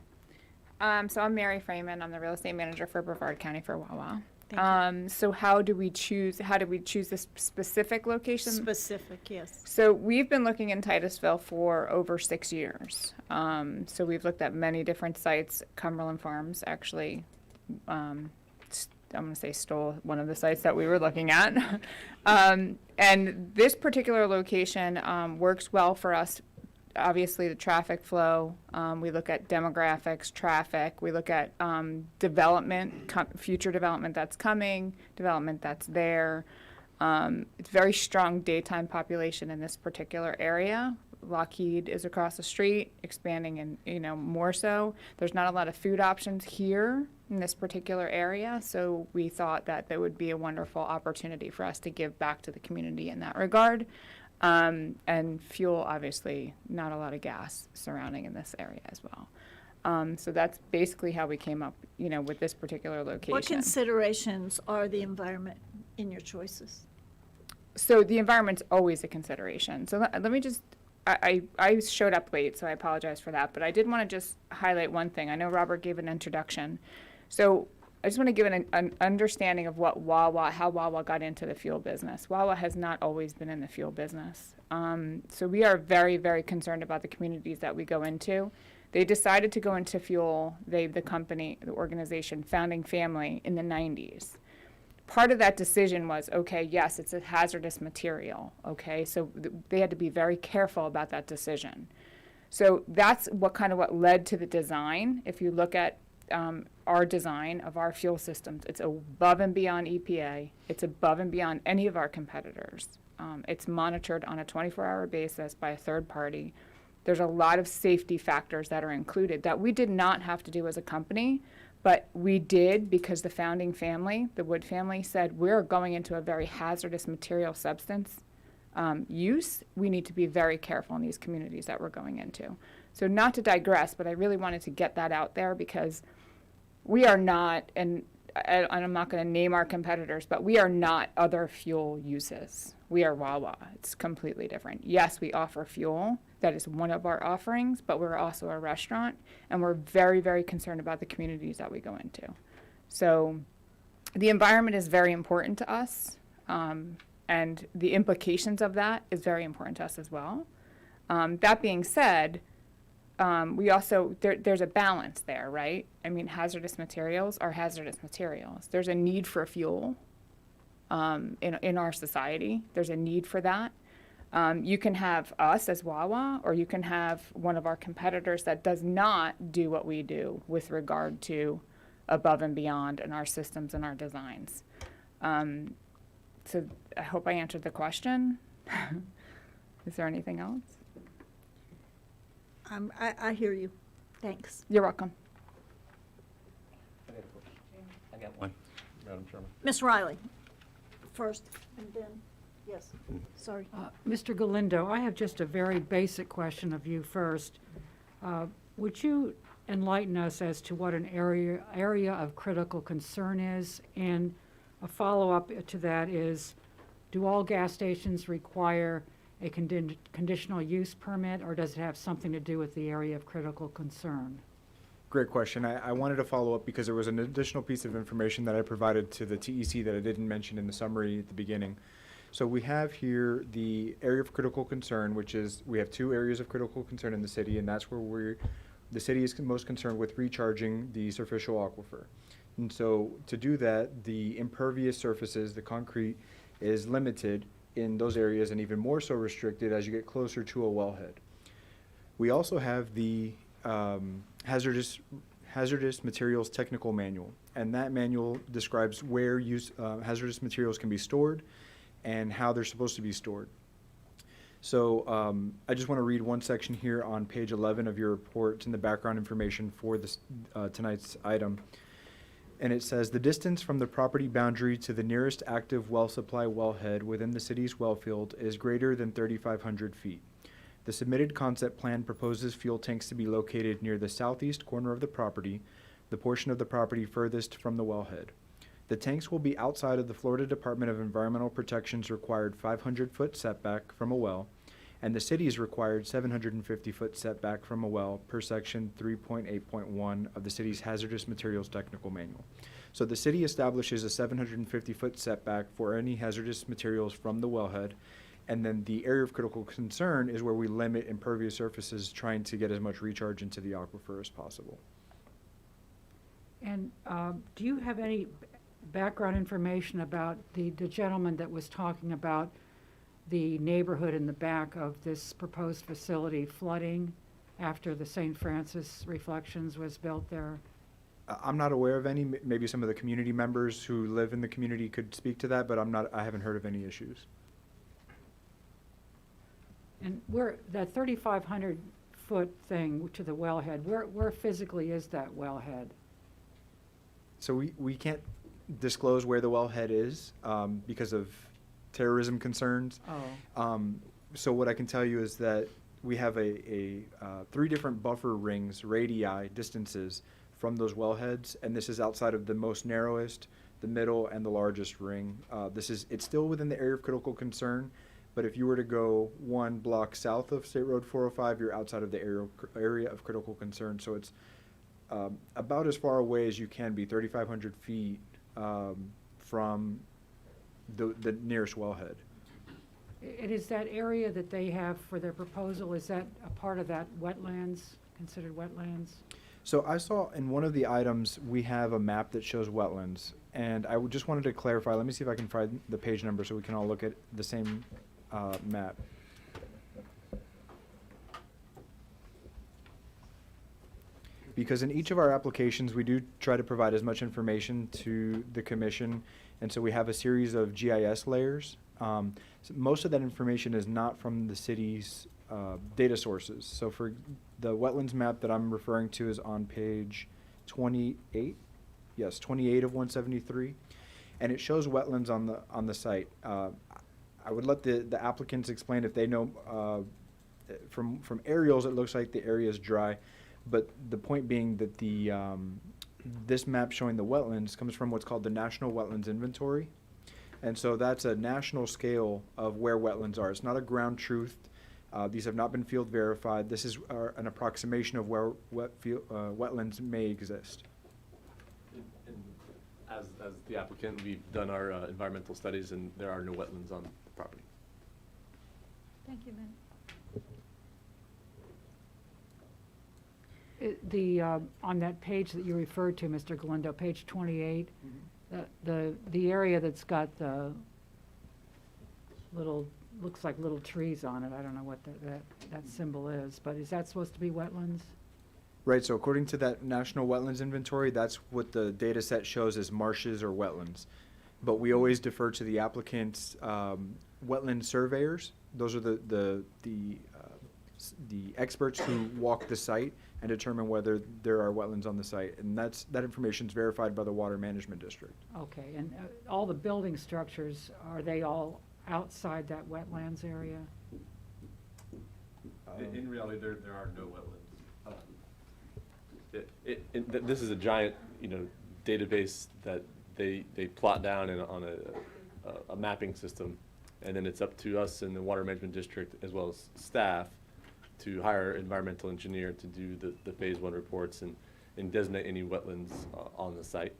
So I'm Mary Freeman. I'm the real estate manager for Brevard County for Wawa. Thank So how did we choose this specific location? Specific, yes. So we've been looking in Titusville for over 6 years. So we've looked at many different sites. Cumberland Farms actually, I'm going to say stole one of the sites that we were looking at. And this particular location works well for us. Obviously, the traffic flow, we look at demographics, traffic, we look at development, future development that's coming, development that's there. It's very strong daytime population in this particular area. Lockheed is across the street, expanding and, more so. There's not a lot of food options here in this particular area, so we thought that there would be a wonderful opportunity for us to give back to the community in that regard. And fuel, obviously, not a lot of gas surrounding in this area as well. So that's basically how we came up, with this particular location. What considerations are the environment in your choices? So the environment's always a consideration. So let me just, I showed up late, so I apologize for that, but I did want to just highlight one thing. I know Robert gave an introduction. So I just want to give an understanding of how Wawa got into the fuel business. Wawa has not always been in the fuel business. So we are very, very concerned about the communities that we go into. They decided to go into fuel, the company, the organization, founding family in the 90s. Part of that decision was, okay, yes, it's a hazardous material, okay? So they had to be very careful about that decision. So that's what led to the design. If you look at our design of our fuel systems, it's above and beyond EPA. It's above and beyond any of our competitors. It's monitored on a 24-hour basis by a third party. There's a lot of safety factors that are included that we did not have to do as a company, but we did because the founding family, the Wood family, said we're going into a very hazardous material substance use. We need to be very careful in these communities that we're going into. So not to digress, but I really wanted to get that out there because we are not, and I'm not going to name our competitors, but we are not other fuel uses. We are Wawa. It's completely different. Yes, we offer fuel. That is one of our offerings, but we're also a restaurant, and we're very, very concerned about the communities that we go into. So the environment is very important to us, and the implications of that is very important to us as well. That being said, we also, there's a balance there, right? I mean, hazardous materials are hazardous materials. There's a need for fuel in our society. There's a need for that. You can have us as Wawa, or you can have one of our competitors that does not do what we do with regard to above and beyond in our systems and our designs. So I hope I answered the question. Is there anything else? I hear you. Thanks. You're welcome. I got one. Madam Chairman. Ms. Riley, first, and then, yes, sorry. Mr. Galindo, I have just a very basic question of you first. Would you enlighten us as to what an area of critical concern is? And a follow-up to that is, do all gas stations require a conditional use permit, or does it have something to do with the area of critical concern? Great question. I wanted to follow up because there was an additional piece of information that I provided to the TEC that I didn't mention in the summary at the beginning. So we have here the area of critical concern, which is, we have two areas of critical concern in the city, and that's where the city is most concerned with recharging the surficial aquifer. And so to do that, the impervious surfaces, the concrete, is limited in those areas and even more so restricted as you get closer to a wellhead. We also have the hazardous materials technical manual, and that manual describes where hazardous materials can be stored and how they're supposed to be stored. So I just want to read one section here on page 11 of your report. It's in the background information for this tonight's item. And it says, the distance from the property boundary to the nearest active well supply wellhead within the city's well field is greater than 3,500 feet. The submitted concept plan proposes fuel tanks to be located near the southeast corner of the property, the portion of the property furthest from the wellhead. The tanks will be outside of the Florida Department of Environmental Protection's required 500-foot setback from a well, and the city's required 750-foot setback from a well per section 3.8.1 of the city's Hazardous Materials Technical Manual. So the city establishes a 750-foot setback for any hazardous materials from the wellhead, and then the area of critical concern is where we limit impervious surfaces, trying to get as much recharge into the aquifer as possible. And do you have any background information about the gentleman that was talking about the neighborhood in the back of this proposed facility flooding after the St. Francis Reflections was built there? I'm not aware of any. Maybe some of the community members who live in the community could speak to that, but I haven't heard of any issues. And where, that 3,500-foot thing to the wellhead, where physically is that wellhead? So we can't disclose where the wellhead is because of terrorism concerns. Oh. So what I can tell you is that we have three different buffer rings, radii, distances from those wellheads, and this is outside of the most narrowest, the middle, and the largest ring. It's still within the area of critical concern, but if you were to go one block south of State Road 405, you're outside of the area of critical concern. So it's about as far away as you can be, 3,500 feet from the nearest wellhead. It is that area that they have for their proposal, is that a part of that wetlands, considered wetlands? So I saw in one of the items, we have a map that shows wetlands, and I just wanted to clarify. Let me see if I can find the page number so we can all look at the same map. Because in each of our applications, we do try to provide as much information to the commission, and so we have a series of GIS layers. So most of that information is not from the city's data sources. So for the wetlands map that I'm referring to is on page 28. Yes, 28 of 173, and it shows wetlands on the site. I would let the applicants explain if they know. From aerials, it looks like the area is dry, but the point being that this map showing the wetlands comes from what's called the National Wetlands Inventory. And so that's a national scale of where wetlands are. It's not a ground truth. These have not been field verified. This is an approximation of where wetlands may exist. And as the applicant, we've done our environmental studies, and there are no wetlands on the property. Thank you, Lynn. On that page that you referred to, Mr. Galindo, page 28, the area that's got the little, looks like little trees on it, I don't know what that symbol is, but is that supposed to be wetlands? Right, so according to that National Wetlands Inventory, that's what the data set shows as marshes or wetlands. But we always defer to the applicant's wetland surveyors. Those are the experts who walk the site and determine whether there are wetlands on the site. And that information is verified by the Water Management District. Okay, and all the building structures, are they all outside that wetlands area? In reality, there are no wetlands. This is a giant, database that they plot down on a mapping system, and then it's up to us in the Water Management District as well as staff to hire an environmental engineer to do the phase 1 reports and designate any wetlands on the site.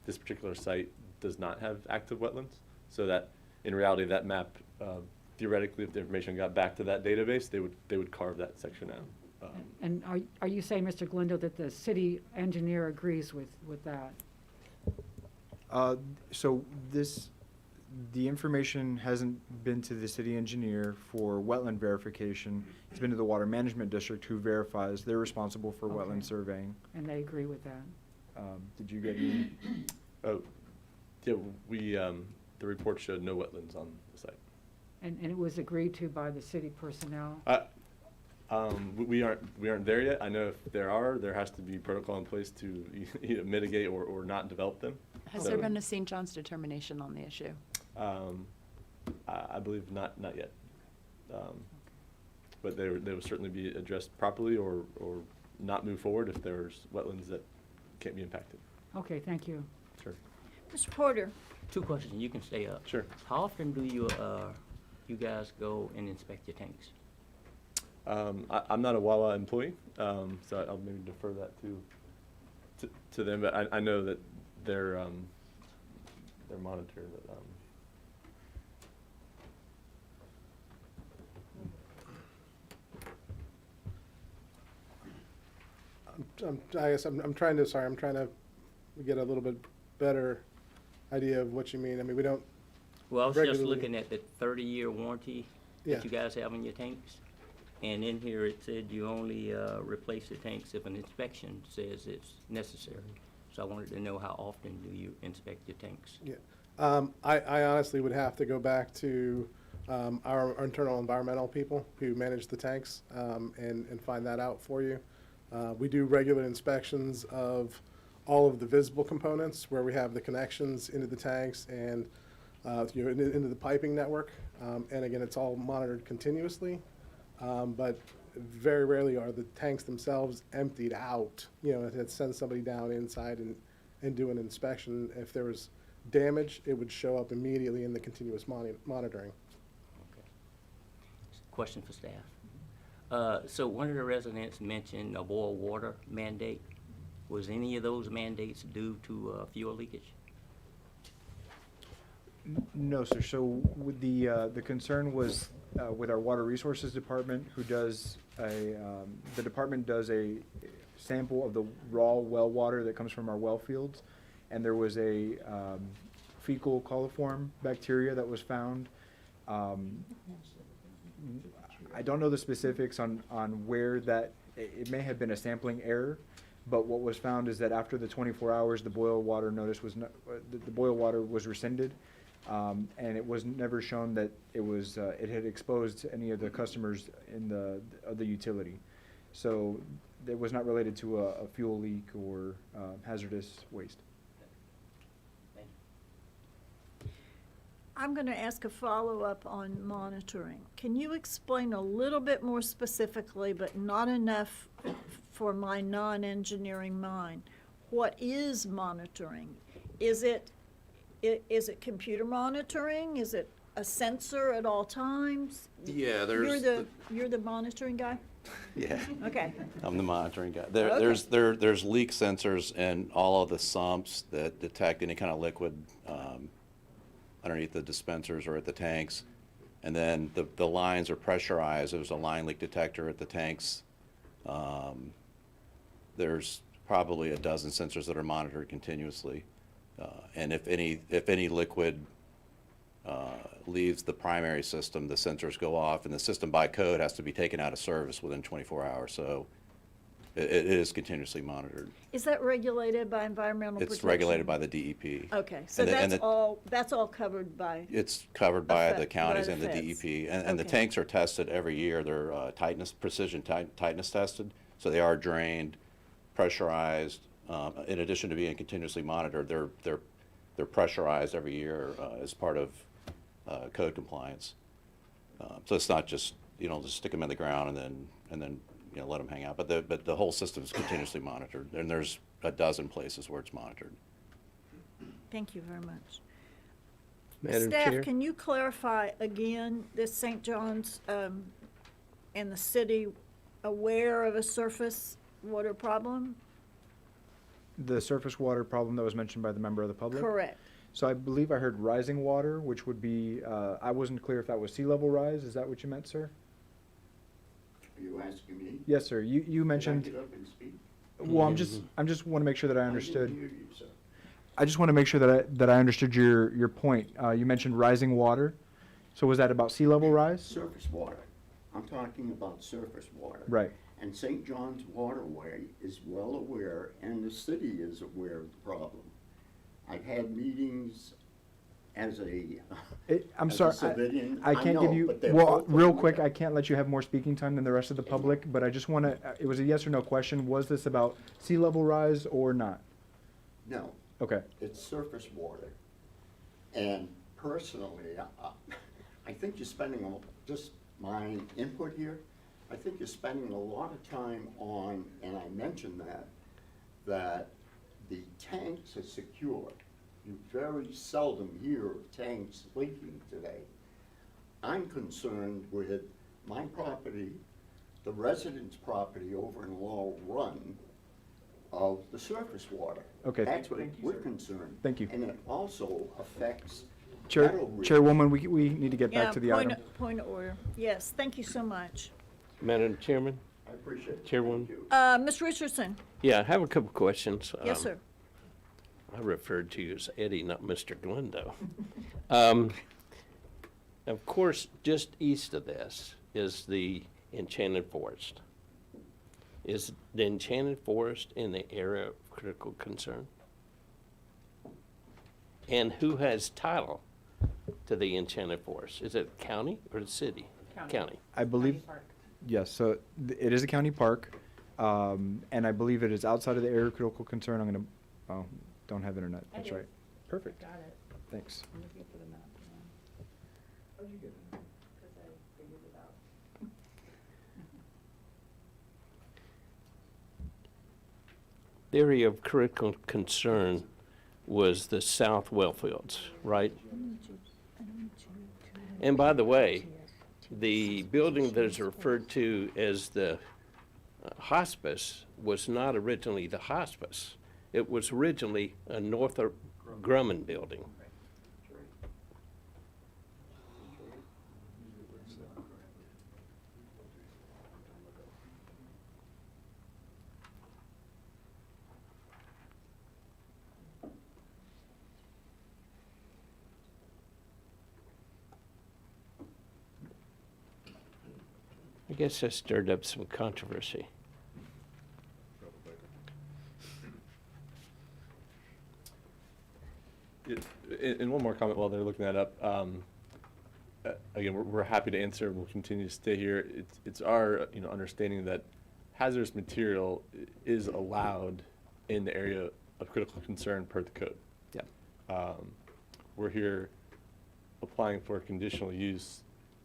This particular site does not have active wetlands, so that in reality that map, theoretically, if the information got back to that database, they would carve that section out. And are you saying, Mr. Glendo, that the city engineer agrees with that? So the information hasn't been to the city engineer for wetland verification. It's been to the Water Management District, who verifies. They're responsible for wetland surveying. And they agree with that? Did you get any? Oh, yeah, the report showed no wetlands on the site. And it was agreed to by the city personnel? We aren't there yet. I know if there has to be protocol in place to either mitigate or not develop them. Has there been a St. John's determination on the issue? I believe not yet. But they will certainly be addressed properly or not move forward if there's wetlands that can't be impacted. Okay, thank you. Sure. Mr. Porter? 2 questions, you can stay up. Sure. How often do you guys go and inspect your tanks? I'm not a Wawa employee, so I'll maybe defer that to them. But I know that they're monitored. I'm trying to get a little bit better idea of what you mean. I mean, we don't. Well, I was just regularly- looking at the 30-year warranty Yeah. that you guys have on your tanks. And in here it said you only replace the tanks if an inspection says it's necessary. So I wanted to know how often do you inspect your tanks? Yeah. I honestly would have to go back to our internal environmental people who manage the tanks and find that out for you. We do regular inspections of all of the visible components where we have the connections into the tanks and into the piping network. And again, it's all monitored continuously. But very rarely are the tanks themselves emptied out. It sends somebody down inside and do an inspection. If there was damage, it would show up immediately in the continuous monitoring. Okay. Question for staff. So one of the residents mentioned a boil water mandate. Was any of those mandates due to fuel leakage? No, sir. So with the concern was with our Water Resources Department, who does the department does a sample of the raw well water that comes from our well fields, and there was a fecal coliform bacteria that was found. I don't know the specifics on where that, it may have been a sampling error, but what was found is that after the 24 hours, the boil water notice was, the boil water was rescinded. And it was never shown that it had exposed any of the customers in the utility. So it was not related to a fuel leak or hazardous waste. I'm going to ask a follow-up on monitoring. Can you explain a little bit more specifically, but not enough for my non-engineering mind? What is monitoring? Is it computer monitoring? Is it a sensor at all times? Yeah, You're the monitoring guy? Yeah. Okay. I'm the monitoring guy. Okay. There's leak sensors in all of the sumps that detect any kind of liquid underneath the dispensers or at the tanks. And then the lines are pressurized. There's a line leak detector at the tanks. There's probably a dozen sensors that are monitored continuously. And if any liquid leaves the primary system, the sensors go off, and the system by code has to be taken out of service within 24 hours. So it is continuously monitored. Is that regulated by environmental protection? It's regulated by the DEP. Okay, so that's all covered by? It's covered by the by counties the and the feds. DEP. And the Okay. tanks are tested every year. They're precision tightness tested. So they are drained, pressurized. In addition to being continuously monitored, they're pressurized every year as part of code compliance. So it's not just just stick them in the ground and then let them hang out. But the whole system is continuously monitored, and there's a dozen places where it's monitored. Thank you very much. Madam Staff, Chair? can you clarify again, this St. John's and the city aware of a surface water problem? The surface water problem that was mentioned by the member of the public? Correct. So I believe I heard rising water, which would be, I wasn't clear if that was sea level rise. Is that what you meant, sir? Are you asking me? Yes, sir. You Can I mentioned, get up and speak? well, I'm just want to make sure that I understood. I didn't hear you, sir. I just want to make sure that I understood your point. You mentioned rising water. So was that about sea level rise? Surface water. I'm talking about surface water. Right. And St. John's Waterway is well aware, and the city is aware of the problem. I've had meetings as a, I'm as a sorry, civilian. I can't give know, you, but they're well, both real aware. quick, I can't let you have more speaking time than the rest of the public, but I just want to, it was a yes or no question. Was this about sea level rise or not? No. Okay. It's surface water. And personally, I think you're spending, just my input here, I think you're spending a lot of time on, and I mentioned that the tanks are secure. You very seldom hear of tanks leaking today. I'm concerned with my property, the residents' property over in Laurel Run, of the surface water. Okay. That's what we're concerned. Thank you. And it also affects Chair, cattle ridge. Chairwoman, we need to get Yeah, back to the point item. point of order. Yes, thank you so much. Madam Chairman? I appreciate it. Chairwoman? Ms. Richardson? Yeah, I have a couple questions. Yes, sir. I referred to you as Eddie, not Mr. Glendo. Of course, just east of this is the Enchanted Forest. Is the Enchanted Forest in the area of critical concern? And who has title to the Enchanted Forest? Is it county or the city? County. I believe, yes, so it is a county park, and I believe it is outside of the area of critical concern. I'm gonna, oh, don't have internet, that's right. Perfect. Got it. Thanks. I'm looking for the map. How'd you get it? Because I figured it out. The area of critical concern was the south well fields, right? And by the way, the building that is referred to as the hospice was not originally the hospice. It was originally a Northrop Grumman building. I guess that stirred up some controversy. And one more comment while they're looking that up. Again, we're happy to answer. We'll continue to stay here. It's our understanding that hazardous material is allowed in the area of critical concern per the code. Yeah. We're here applying for conditional use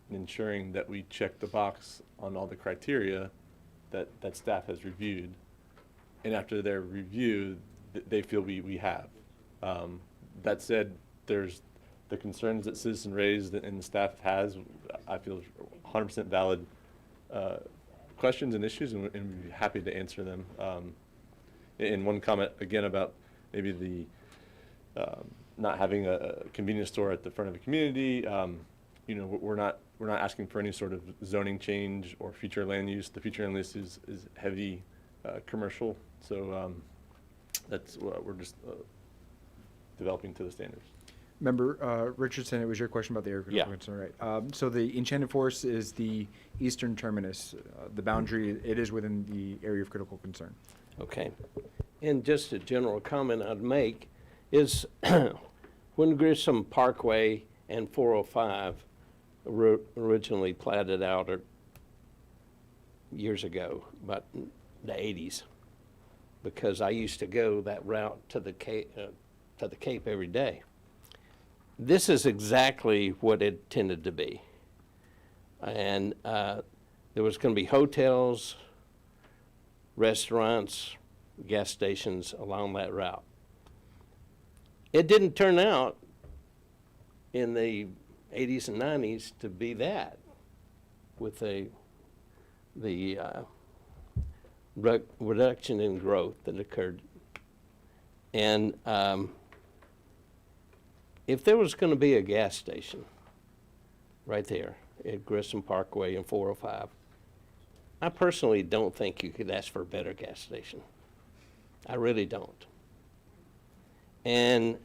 and ensuring that we check the box on all the criteria that staff has reviewed. And after their review, they feel we have. That said, there's the concerns that citizen raised and the staff has, I feel 100% valid questions and issues, and we'd be happy to answer them. And one comment again about maybe the not having a convenience store at the front of a community. We're not asking for any sort of zoning change or future land use. The future land use is heavy commercial, so that's what we're just developing to the standards. Member Richardson, it was your question about the area of critical concern, right? So the Enchanted Forest is the eastern terminus, the boundary, it is within the area of critical concern. Okay. And just a general comment I'd make is when Grissom Parkway and 405 were originally platted out years ago, about the 80s, because I used to go that route to the Cape every day. This is exactly what it intended to be. And there was going to be hotels restaurants, gas stations along that route. It didn't turn out in the 80s and 90s to be that with the reduction in growth that occurred. And if there was going to be a gas station right there at Grissom Parkway and 405, I personally don't think you could ask for a better gas station. I really don't. And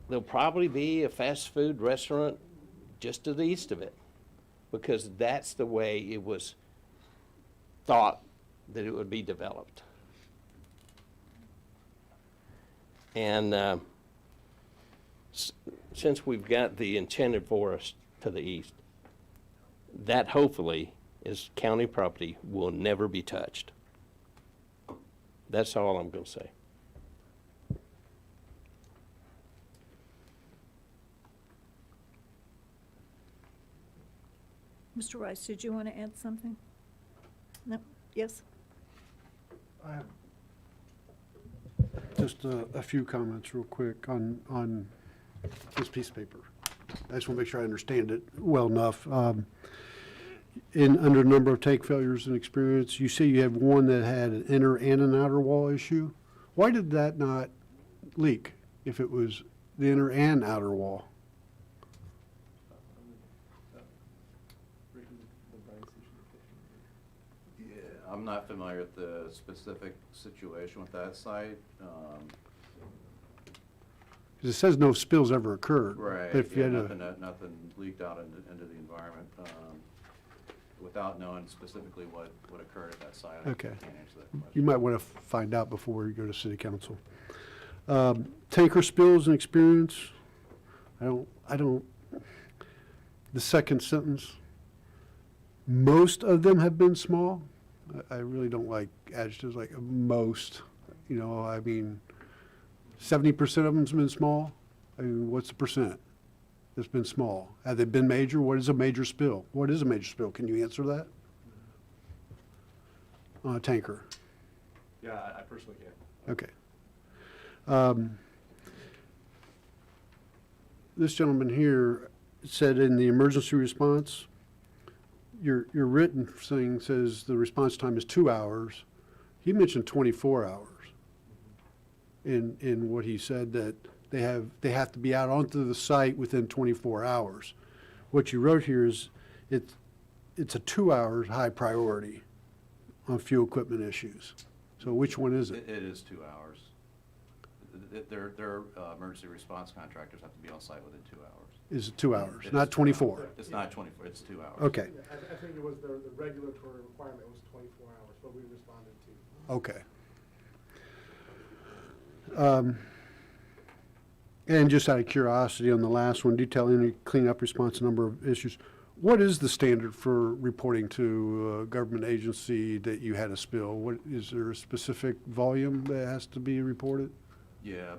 there'll probably be a fast food restaurant just to the east of it, because that's the way it was thought that it would be developed. And since we've got the enchanted forest to the east, that hopefully is county property, will never be touched. That's all I'm going to say. Mr. Rice, did you want to add something? No? Yes? I have just a few comments real quick on this piece of paper. I just want to make sure I understand it well enough. Under number of tank failures and experience, you say you have one that had an inner and an outer wall issue. Why did that not leak if it was the inner and outer wall? Yeah, I'm not familiar with the specific situation with that site. 'Cause it says no spills ever occurred. Right, But if you yeah, had nothing leaked out into the environment. Without knowing specifically what occurred at that site, I Okay. can't answer that question. You might want to find out before you go to city council. Tanker spills and experience, I don't, the second sentence, most of them have been small. I really don't like adjectives like most, you know, I mean, 70% of them's been small. I mean, what's the percent that's been small? Have they been major? What is a major spill? What is a major spill? Can you answer that? Tanker. Yeah, I personally can. Okay. This gentleman here said in the emergency response, your written thing says the response time is 2 hours. He mentioned 24 hours in what he said, that they have to be out onto the site within 24 hours. What you wrote here is it's a 2 hours high priority on fuel equipment issues. So which one is it? It is 2 hours. Their emergency response contractors have to be on site within 2 hours. Is it 2 hours, It not is 24? It's not 24, it's 2 hours. Okay, I think it was the regulatory requirement was 24 hours, what we responded to. okay. And just out of curiosity on the last one, detail any cleanup response number of issues. What is the standard for reporting to a government agency that you had a spill? What, is there a specific volume that has to be reported? Yeah,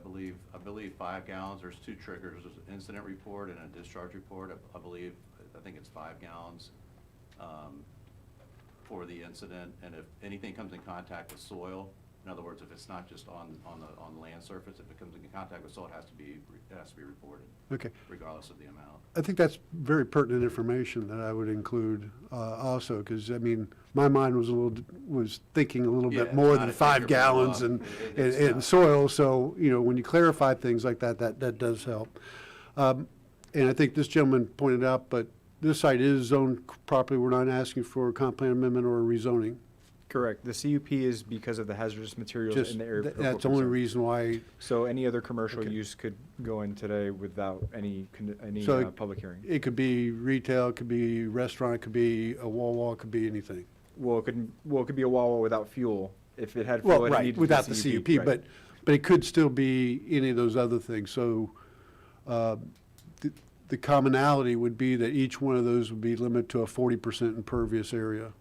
I believe 5 gallons. There's 2 triggers. There's an incident report and a discharge report. I think it's 5 gallons for the incident. And if anything comes in contact with soil, in other words, if it's not just on the land surface, if it comes in contact with soil, it has to be reported. Okay. Regardless of the amount. I think that's very pertinent information that I would include also, because, I mean, my mind was thinking a little Yeah, bit more it's than not a 5 figure gallons below. and It's and not. soil, so, you know, when you clarify things like that, that does help. And I think this gentleman pointed out, but this site is zoned properly, we're not asking for a comp plan amendment or a rezoning. Correct. The CUP is because of the hazardous materials Just, in the area of critical that's the only concern. reason why, So any other commercial Okay. use could go in today without any So public hearing. it could be retail, it could be restaurant, it could be a wall, it could be anything. Well, it could be a Wawa without fuel. If it had fuel, Well, it right, needed without the CUP, right. but it could still be any of those other things. So the commonality would be that each one of those would be limited to a 40% impervious area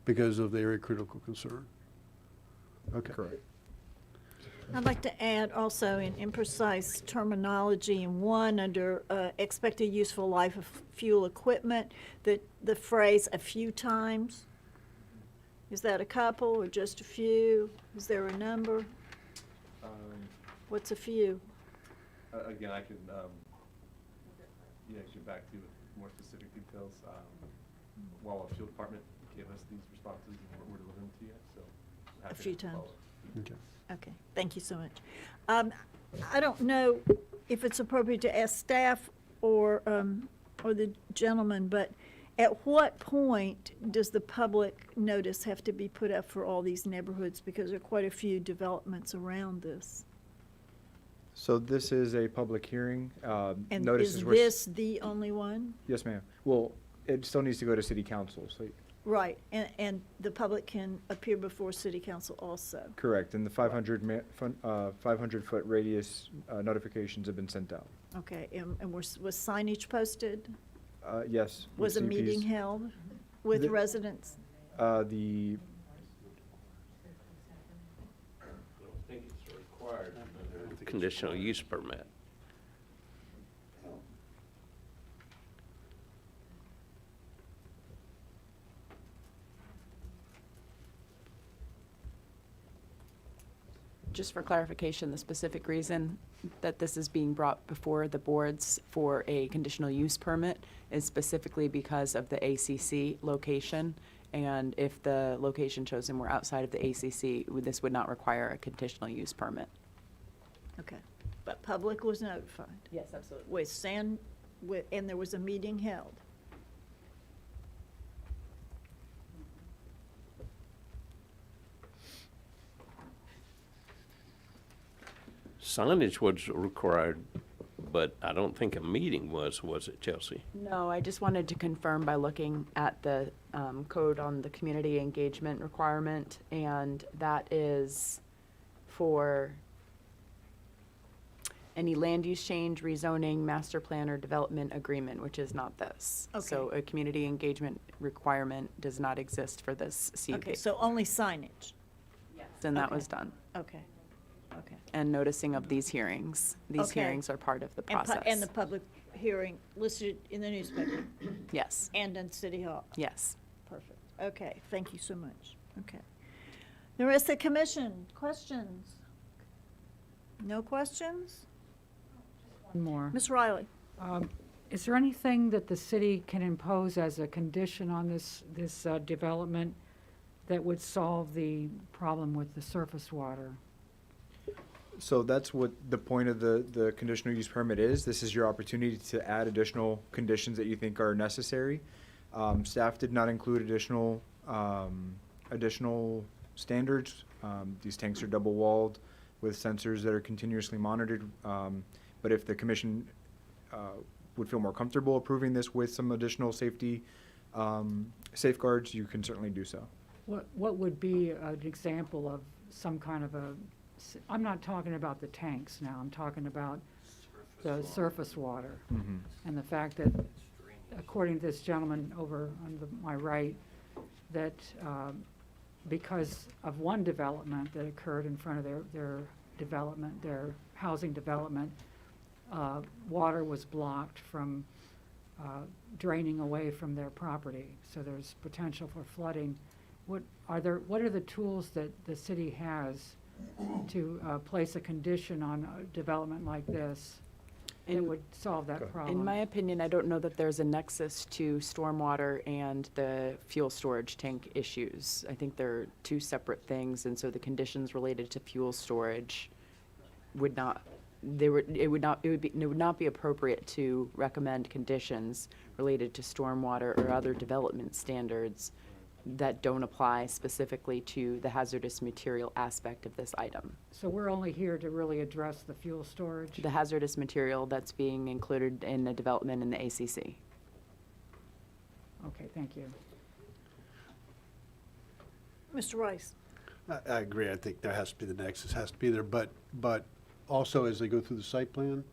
because of the area of critical concern. Okay. Correct. I'd like to add also in imprecise terminology in one under expected useful life of fuel equipment, that the phrase "a few times" Is that a couple or just a few? Is there a number? What's a few? Again, I can, get back to you with more specific details. Wawa Fuel Department gave us these responses and we're delivering to you, so. I'm A happy few to follow times. up. Okay. Okay, thank you so much. I don't know if it's appropriate to ask staff or the gentleman, but at what point does the public notice have to be put up for all these neighborhoods? Because there are quite a few developments around this. So this is a public hearing. And Notices is were this the only one? Yes, ma'am. Well, it still needs to go to city council, so, Right, and the public can appear before city council also. correct, and the 500-foot radius notifications have been sent out. Okay, and was signage posted? Yes. with Was a meeting CUPs. held with The- residents? The, I don't think it's required under the conditional use permit. Just for clarification, the specific reason that this is being brought before the boards for a conditional use permit is specifically because of the ACC location. And if the location chosen were outside of the ACC, this would not require a conditional use permit. Okay, but public was notified? Yes, absolutely. And there was a meeting held? Signage was required, but I don't think a meeting was it, Chelsea? No, I just wanted to confirm by looking at the code on the community engagement requirement, and that is for any land use change, rezoning, master plan, or development agreement, which is not this. So Okay. a community engagement requirement does not exist for this CUP. Okay, so only signage? And that okay. was done. Okay, okay. And noticing of these hearings. These Okay. hearings are part of the And process. and the public hearing listed in the newspaper? Yes, And in City Hall? yes. Perfect. Okay, thank you so much. Okay. The rest of the commission, questions? No questions? One more. Ms. Riley? Is there anything that the city can impose as a condition on this development that would solve the problem with the surface water? so that's what the point of the conditional use permit is. This is your opportunity to add additional conditions that you think are necessary. Staff did not include additional standards. These tanks are double walled with sensors that are continuously monitored. But if the commission would feel more comfortable approving this with some additional safety safeguards, you can certainly do so. What would be an example of some kind of I'm not talking about the tanks now, I'm talking about the surface water. Mhm. And the fact that, according to this gentleman over on my right, that because of one development that occurred in front of their development, their housing development, water was blocked from draining away from their property. So there's potential for flooding. What are the tools that the city has to place a condition on a development like this that would solve that problem? In my opinion, I don't know that there's a nexus to stormwater and the fuel storage tank issues. I think they're two separate things, and so the conditions related to fuel storage would not be appropriate to recommend conditions related to stormwater or other development standards that don't apply specifically to the hazardous material aspect of this item. So we're only here to really address the fuel storage? The hazardous material that's being included in the development in the ACC. Okay, thank you. Mr. Rice? I agree. I think there has to be the nexus, has to be there, but also as they go through the site plan,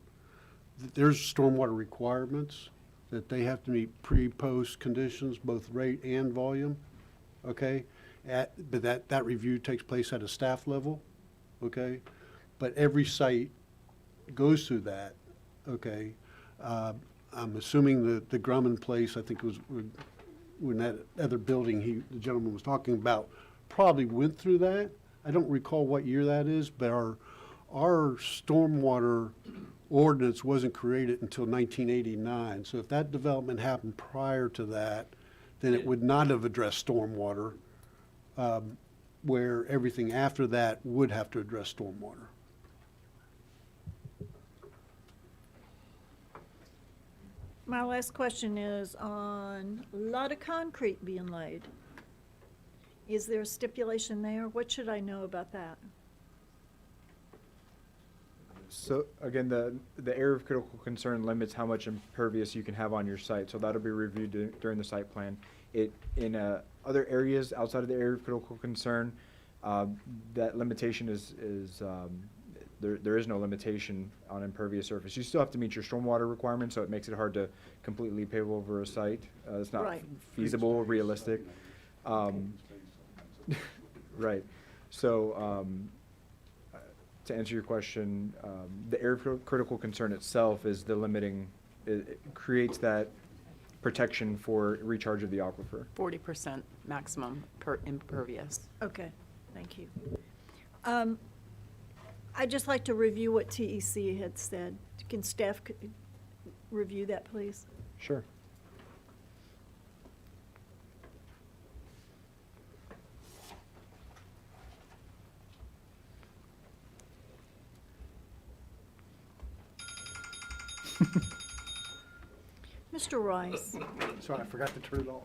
there's stormwater requirements that they have to meet pre-post conditions, both rate and volume, okay? But that review takes place at a staff level, okay? But every site goes through that, okay? I'm assuming the Grumman place, I think when that other building the gentleman was talking about probably went through that. I don't recall what year that is, but our stormwater ordinance wasn't created until 1989. So if that development happened prior to that, then it would not have addressed stormwater, where everything after that would have to address stormwater. My last question is on a lot of concrete being laid. Is there a stipulation there? What should I know about that? So again, the area of critical concern limits how much impervious you can have on your site, so that'll be reviewed during the site plan. In other areas outside of the area of critical concern, that limitation there is no limitation on impervious surface. You still have to meet your stormwater requirements, so it makes it hard to completely pave over a site. It's not Right. feasible, realistic. Right. So, to answer your question, the area of critical concern itself is the limiting, it creates that protection for recharge of the aquifer. 40% maximum impervious. Okay, thank you. I'd just like to review what TEC had said. Can staff review that, please? Sure. Mr. Rice, Sorry, I forgot to turn it off.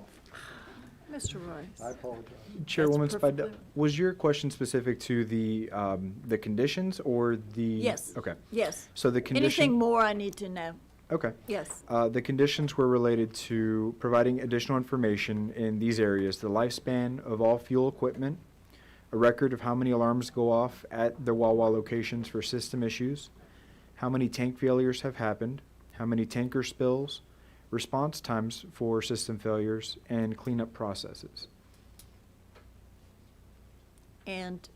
Mr. Rice. I apologize. Chairwoman Spidel, perfectly- was your question specific to the conditions or the? Yes. Okay. Yes. So the condition. Anything more I need to know? Okay. Yes. The conditions were related to providing additional information in these areas: the lifespan of all fuel equipment, a record of how many alarms go off at the Wawa locations for system issues, how many tank failures have happened, how many tanker spills, response times for system failures, and cleanup processes. And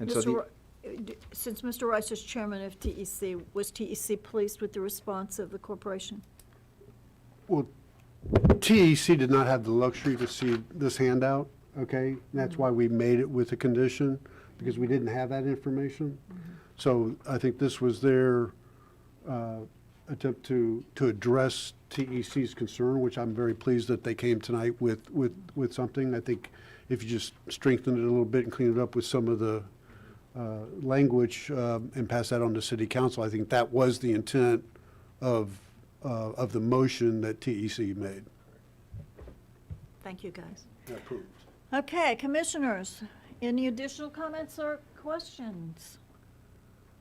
So the, since Mr. Rice is chairman of TEC, was TEC pleased with the response of the corporation? Well, TEC did not have the luxury to see this handout, okay? And that's why we made it with a condition, because we didn't have that information. So I think this was their attempt to address TEC's concern, which I'm very pleased that they came tonight with something. I think if you just strengthen it a little bit and clean it up with some of the language and pass that on to City Council, I think that was the intent of the motion that TEC made. Thank you, guys. Approved. Okay, commissioners, any additional comments or questions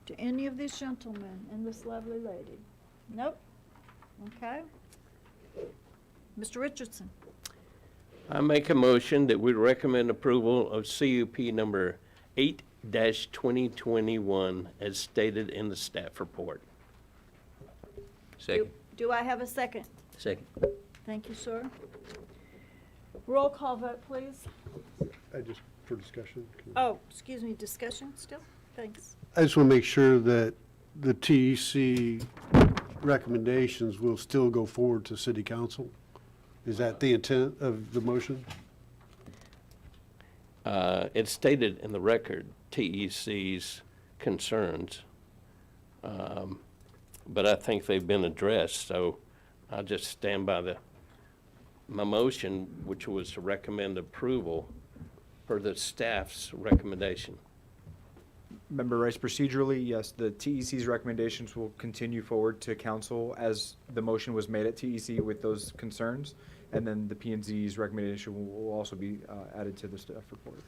to any of these gentlemen and this lovely lady? Nope. Okay. Mr. Richardson. I make a motion that we recommend approval of CUP number 8-2021 as stated in the staff report. Do I have a second? Second. Thank you, sir. Roll call vote, please. Just for discussion. Oh, excuse me, discussion still? Thanks. I just want to make sure that the TEC recommendations will still go forward to City Council. Is that the intent of the motion? It's stated in the record, TEC's concerns, but I think they've been addressed, so I'll just stand by my motion, which was to recommend approval for the staff's recommendation. Member Rice, procedurally, yes, the TEC's recommendations will continue forward to council as the motion was made at TEC with those concerns, and then the P&Z's recommendation will also be added to the staff report.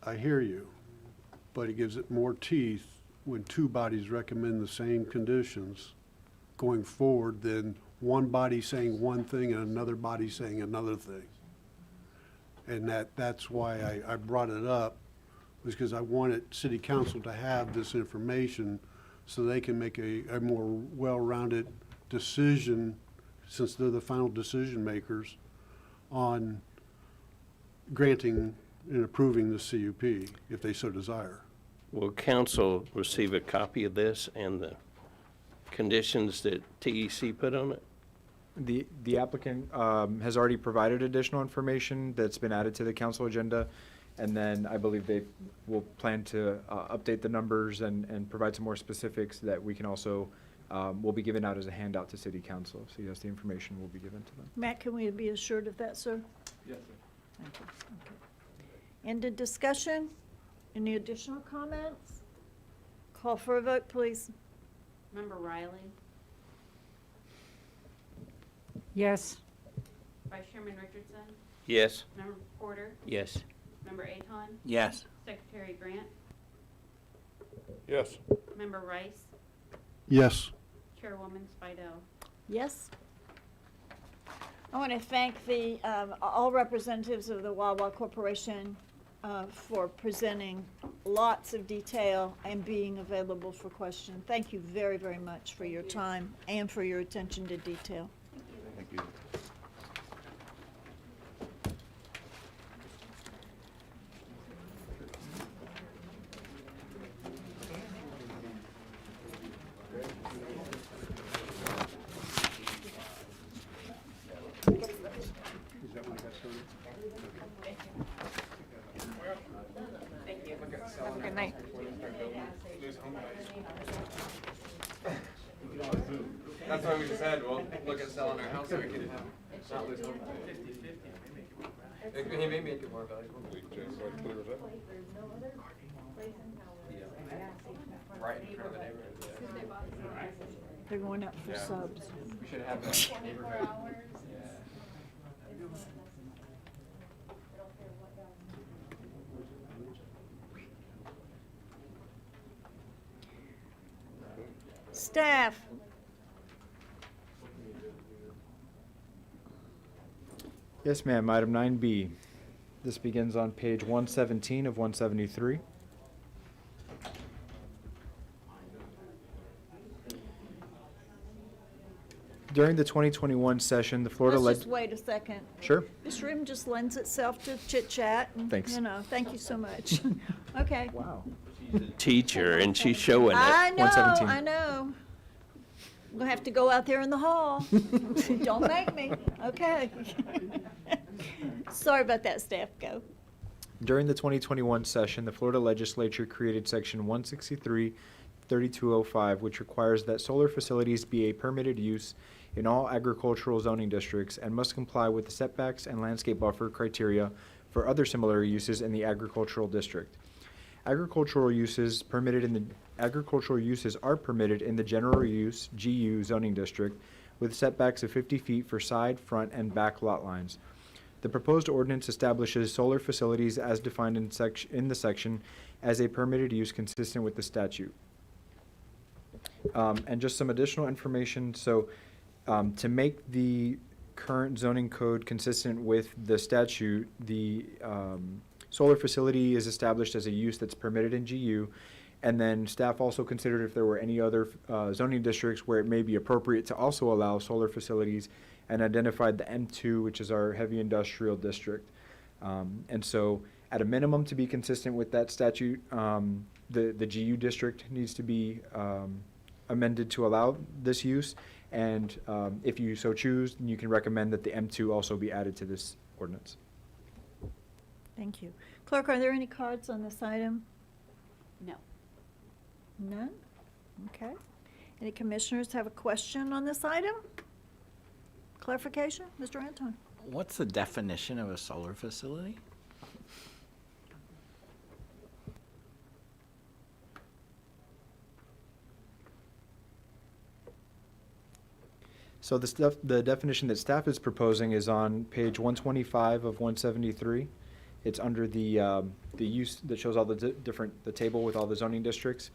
I hear you, but it gives it more teeth when two bodies recommend the same conditions going forward than one body saying one thing and another body saying another thing. And that's why I brought it up, was because I wanted City Council to have this information so they can make a more well-rounded decision, since they're the final decision makers, on granting and approving the CUP if they so desire. Will council receive a copy of this and the conditions that TEC put on it? The applicant has already provided additional information that's been added to the council agenda. And then I believe they will plan to update the numbers and provide some more specifics that we can also, will be given out as a handout to city council. So yes, the information will be given to them. Matt, can we be assured of that, sir? Yes, sir. Thank you. Okay. Ended discussion? Any additional comments? Call for a vote, please. Member Riley, Yes. Vice Chairman Richardson, Yes. Member Porter, Yes. Member Aton, Yes. Secretary Grant, Yes. Member Rice, Yes. Chairwoman Spidel. Yes. I want to thank the, all representatives of the Wawa Corporation for presenting lots of detail and being available for questions. Thank you very, very much for your time and for your attention to detail. Thank you. Have a good night. That's why we said, we'll look at selling our house so we can not lose home. He may make it more valuable. Right in front of the neighborhood. They're going up for subs. We should have that neighborhood. Staff. Yes, ma'am. Item 9B. This begins on page 117 of 173. During the 2021 session, the Florida Let's just wait a second. Sure. This room just lends itself to chit chat. Thanks. You know, thank you so much. Okay. Wow. Teacher, and she's showing it. I know, 117. I know. I'm gonna have to go out there in the hall. Don't make me. Okay. Sorry about that, staff. Go. During the 2021 session, the Florida Legislature created Section 163-3205, which requires that solar facilities be a permitted use in all agricultural zoning districts and must comply with the setbacks and landscape buffer criteria for other similar uses in the agricultural district. Agricultural uses are permitted in the general use GU zoning district with setbacks of 50 feet for side, front, and back lot lines. The proposed ordinance establishes solar facilities as defined in the section as a permitted use consistent with the statute. And just some additional information. So to make the current zoning code consistent with the statute, the solar facility is established as a use that's permitted in GU. And then staff also considered if there were any other zoning districts where it may be appropriate to also allow solar facilities, and identified the M2, which is our heavy industrial district. And so at a minimum, to be consistent with that statute, the GU district needs to be amended to allow this use. And if you so choose, you can recommend that the M2 also be added to this ordinance. Thank you. Clerk, are there any cards on this item? No. None? Okay. Any commissioners have a question on this item? Clarification, Mr. Anton? What's the definition of a solar facility? So the definition that staff is proposing is on page 125 of 173. It's under the use that shows all the the table with all the zoning districts.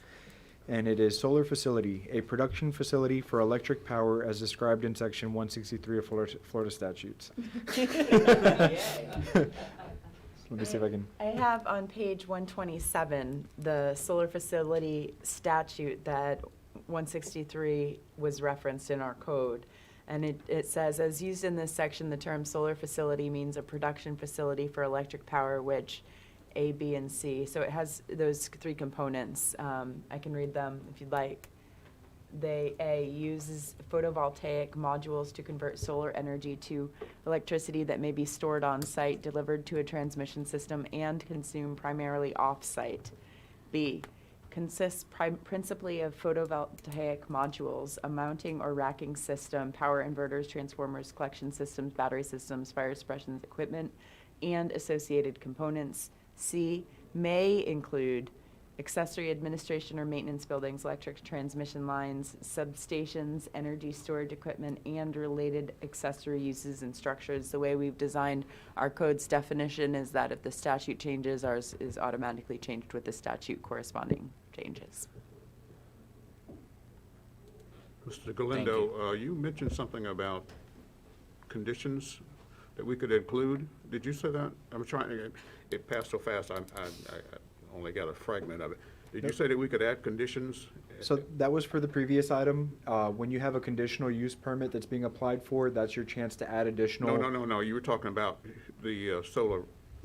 And it is solar facility, a production facility for electric power as described in section 163 of Florida statutes. Let me see if I can. I have on page 127, the solar facility statute that 163 was referenced in our code. And it says, as used in this section, the term solar facility means a production facility for electric power, which A, B, and C. So it has those three components. I can read them if you'd like. A, uses photovoltaic modules to convert solar energy to electricity that may be stored on-site, delivered to a transmission system, and consumed primarily off-site. B, consists principally of photovoltaic modules, a mounting or racking system, power inverters, transformers, collection systems, battery systems, fire suppression equipment, and associated components. C, may include accessory administration or maintenance buildings, electric transmission lines, substations, energy storage equipment, and related accessory uses and structures. The way we've designed our code's definition is that if the statute changes, ours is automatically changed with the statute corresponding changes. Mr. Galindo, you mentioned something about conditions that we could include. Did you say that? I'm trying to, it passed so fast, I only got a fragment of it. Did you say that we could add conditions? So that was for the previous item. When you have a conditional use permit that's being applied for, that's your chance to add additional. No, you were talking about the solar.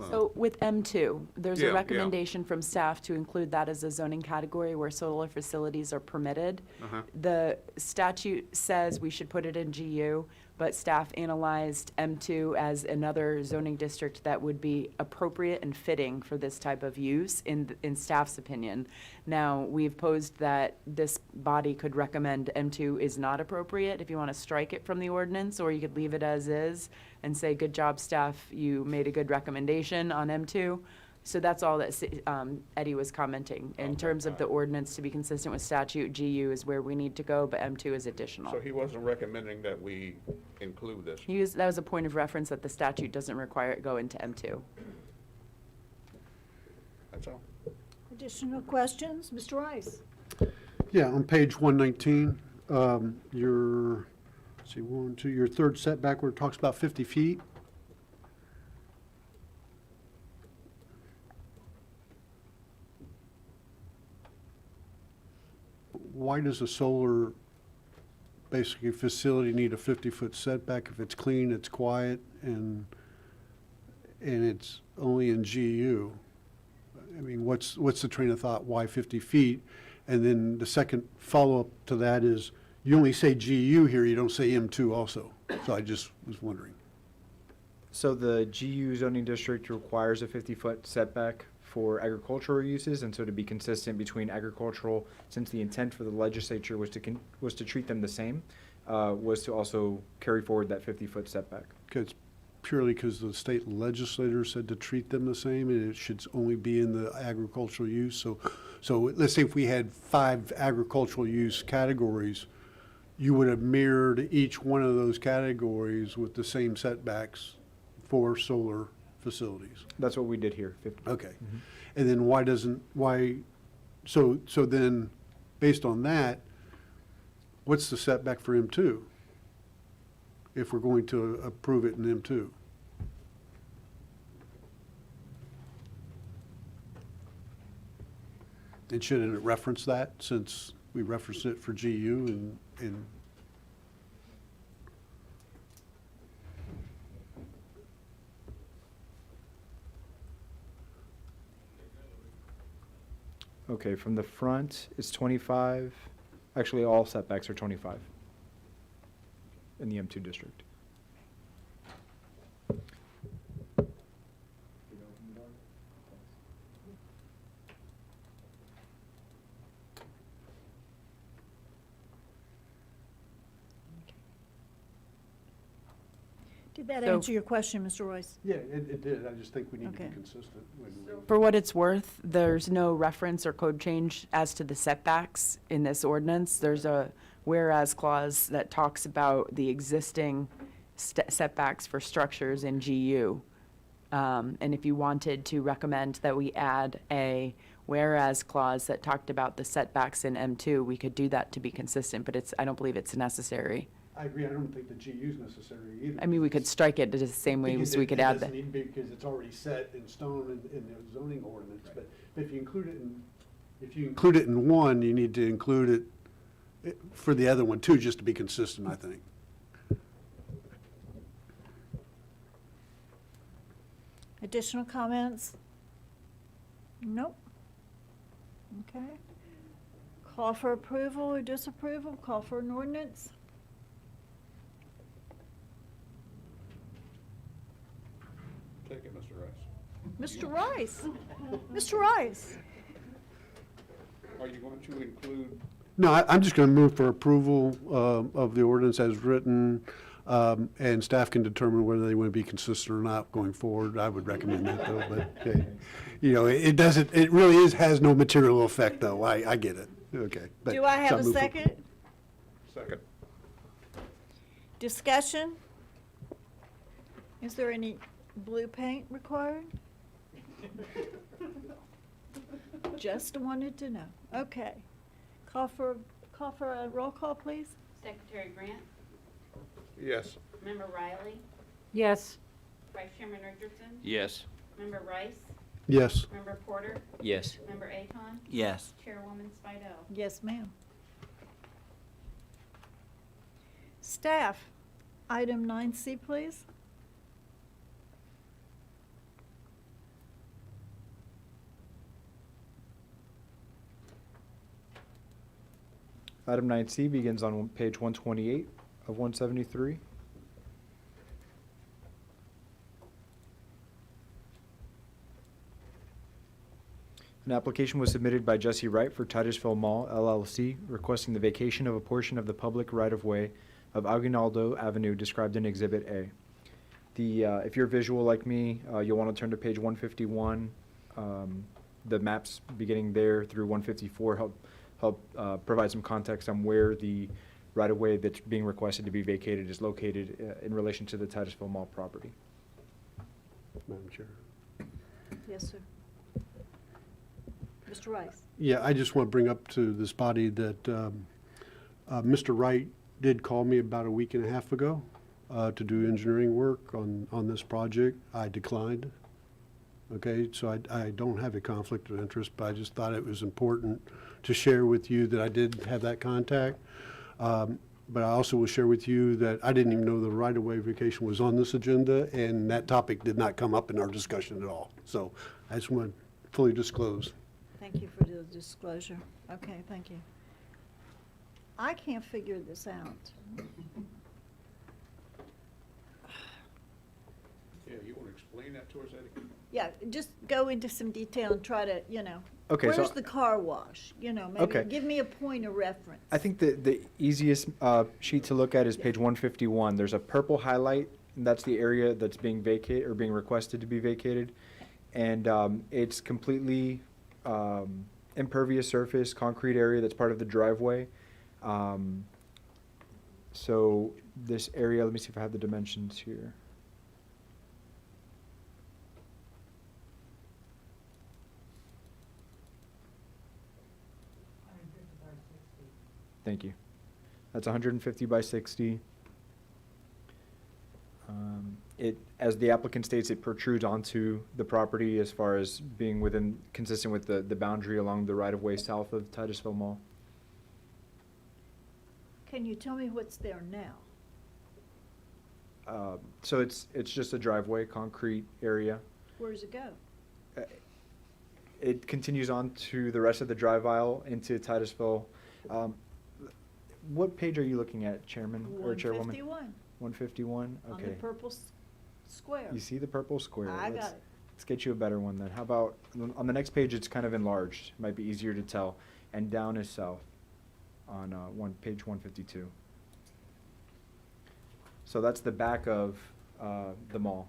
So with M2, there's Yeah, a yeah. recommendation from staff to include that as a zoning category where solar facilities are permitted. Uh-huh. The statute says we should put it in GU, but staff analyzed M2 as another zoning district that would be appropriate and fitting for this type of use in staff's opinion. Now, we've posed that this body could recommend M2 is not appropriate if you want to strike it from the ordinance, or you could leave it as is and say, good job, staff, you made a good recommendation on M2. So that's all that Eddie was commenting. In terms of the ordinance to be consistent with statute, GU is where we need to go, but M2 is additional. So he wasn't recommending that we include this? That was a point of reference that the statute doesn't require it go into M2. That's all. Additional questions? Mr. Rice? Yeah, on page 119, your, let's see, your third setback where it talks about 50 feet. Why does a solar, basically, facility need a 50-foot setback if it's clean, it's quiet, and it's only in GU? I mean, what's the train of thought? Why 50 feet? And then the second follow-up to that is, you only say GU here, you don't say M2 also. So I just was wondering. So the GU zoning district requires a 50-foot setback for agricultural uses, and so to be consistent between agricultural, since the intent for the legislature was to treat them the same, was to also carry forward that 50-foot setback. Because purely because the state legislator said to treat them the same, and it should only be in the agricultural use. So let's say if we had 5 agricultural use categories, you would have mirrored each one of those categories with the same setbacks for solar facilities. That's what we did here. 50. Okay. Mm-hmm. And then so then, based on that, what's the setback for M2? If we're going to approve it in M2? And shouldn't it reference that, since we referenced it for GU and Okay, from the front, it's 25. Actually, all setbacks are 25 in the M2 district. Did that So- answer your question, Mr. Royce? Yeah, it did. I just think we need to Okay. be consistent. For what it's worth, there's no reference or code change as to the setbacks in this ordinance. There's a whereas clause that talks about the existing setbacks for structures in GU. And if you wanted to recommend that we add a whereas clause that talked about the setbacks in M2, we could do that to be consistent, but I don't believe it's necessary. I agree. I don't think the GU is necessary either. I mean, we could strike it the same way Because as we could add It that. doesn't need to be because it's already set in stone in the zoning ordinance. But if you include it in one, you need to include it for the other one too, just to be consistent, I think. Additional comments? Nope. Okay. Call for approval or disapproval, call for an ordinance. Take it, Mr. Rice. Mr. Rice, Mr. Rice. Are you going to include? No, I'm just going to move for approval of the ordinance as written, and staff can determine whether they want to be consistent or not going forward. I would recommend that, though, but, okay. You know, it doesn't, it really has no material effect, though. I get it. Okay. but- Do I so have a move for- second? Second. Discussion? Is there any blue paint required? Just wanted to know. Okay. Call for a roll call, please. Secretary Grant, Yes. Member Riley, Yes. Vice Chairman Richardson, Yes. Member Rice, Yes. Member Porter, Yes. Member Aton, Yes. Chairwoman Spidel. Yes, ma'am. Staff, item 9C, please. Item 9C begins on page 128 of 173. An application was submitted by Jesse Wright for Titusville Mall LLC requesting the vacation of a portion of the public right-of-way of Aguinaldo Avenue described in Exhibit A. If you're visual like me, you'll want to turn to page 151. The maps beginning there through 154 help provide some context on where the right-of-way that's being requested to be vacated is located in relation to the Titusville Mall property. Madam Chair. Yes, sir. Mr. Rice. Yeah, I just want to bring up to this body that Mr. Wright did call me about a week and a half ago to do engineering work on this project. I declined. Okay, so I don't have a conflict of interest, but I just thought it was important to share with you that I did have that contact. But I also will share with you that I didn't even know the right-of-way vacation was on this agenda, and that topic did not come up in our discussion at all. So I just want to fully disclose. Thank you for the disclosure. Okay, thank you. I can't figure this out. Yeah, you want to explain that to us, Eddie? Yeah, just go into some detail and try to, Okay, so- where's the car wash? Maybe Okay. give me a point of reference. I think the easiest sheet to look at is page 151. There's a purple highlight, and that's the area that's being vacated or being requested to be vacated. And it's completely impervious surface, concrete area that's part of the driveway. So this area, let me see if I have the dimensions here. Thank you. That's 150 by 60. As the applicant states, it protrudes onto the property as far as being consistent with the boundary along the right-of-way south of Titusville Mall. Can you tell me what's there now? So it's just a driveway, concrete area. Where does it go? It continues on to the rest of the drive aisle into Titusville. What page are you looking at, Chairman or Chairwoman? 151. 151, On okay. the purple square. You see the purple square? I got it. Let's get you a better one then. How about, on the next page, it's kind of enlarged, might be easier to tell. And down is south on page 152. So that's the back of the mall.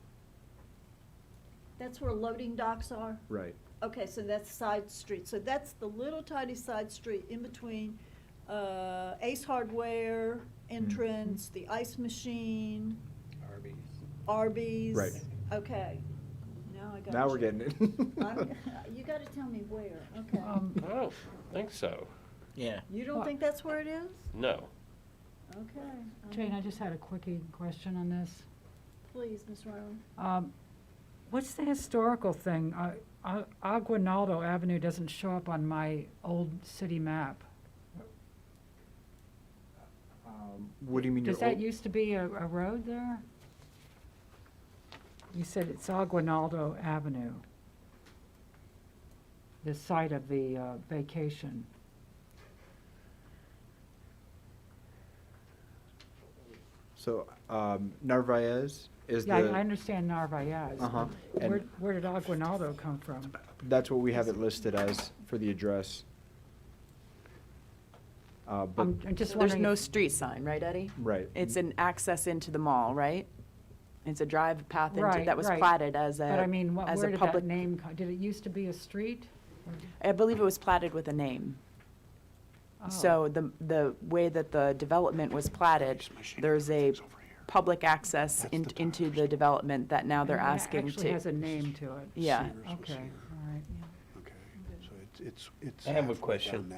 That's where loading docks are? Right. Okay, so that's side street. So that's the little tiny side street in between Ace Hardware entrance, the ice machine. Arby's. Right. Okay. Now I got Now we're getting it. You gotta tell me where, okay. I don't think so. Yeah. You don't think that's where it is? No. Okay. Jane, I just had a quickie question on this. Please, Ms. Riley. What's the historical thing? Aguinaldo Avenue doesn't show up on my old city map. What do you mean? Does that used to be a road there? You said it's Aguinaldo Avenue, the site of the vacation. So, Narvaez is Yeah, I the, understand Narvaez. Uh-huh. but And- Where did Aguinaldo come from? that's what we have it listed as for the address. But, I'm just There's wondering. no if- street sign, right, Eddie? right. It's an access into the mall, right? It's a drive path into, Right, that was right. platted as But I a, mean, as where a did public. that name, did it used to be a street? I believe it was platted with a name. Oh. So the way that the development was platted, there's a public access into the development that now they're And it asking actually to. has a name to it. Yeah. Okay, all right. Okay, so it's. I have a question.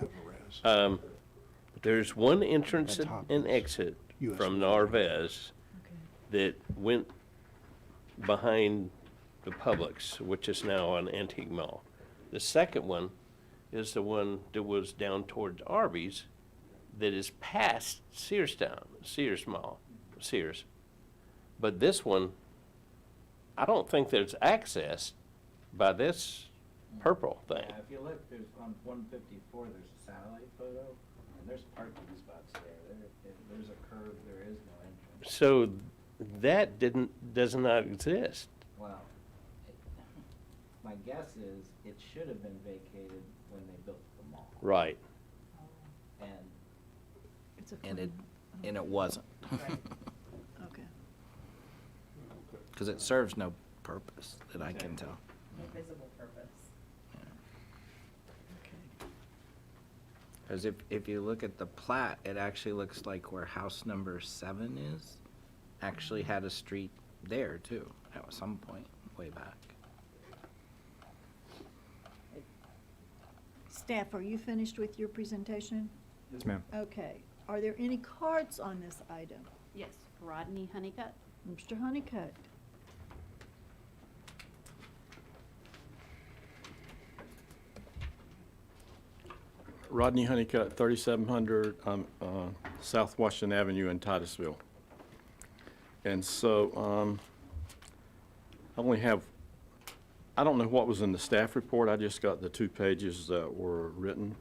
There's one entrance and exit from Narvaez that went behind the Publix, which is now an antique mall. The second one is the one that was down towards Arby's that is past Sears Mall, Sears. But this one, I don't think there's access by this purple thing. Yeah, if you look, there's on 154, there's a satellite photo, and there's parking spots there. There's a curve, there is no entrance. So that does not exist. Well, my guess is it should have been vacated when they built the mall. Right. And, It's a and clean- it wasn't. Okay. Because it serves no purpose that I can tell. No visible purpose. Because if you look at the plat, it actually looks like where house number 7 is, actually had a street there too, at some point, way back. Staff, are you finished with your presentation? Yes, ma'am. Okay. Are there any cards on this item? Yes, Rodney Honeycutt. Mr. Honeycutt? Rodney Honeycutt, 3700 South Washington Avenue in Titusville. And so I only have, I don't know what was in the staff report. I just got the 2 pages that were written.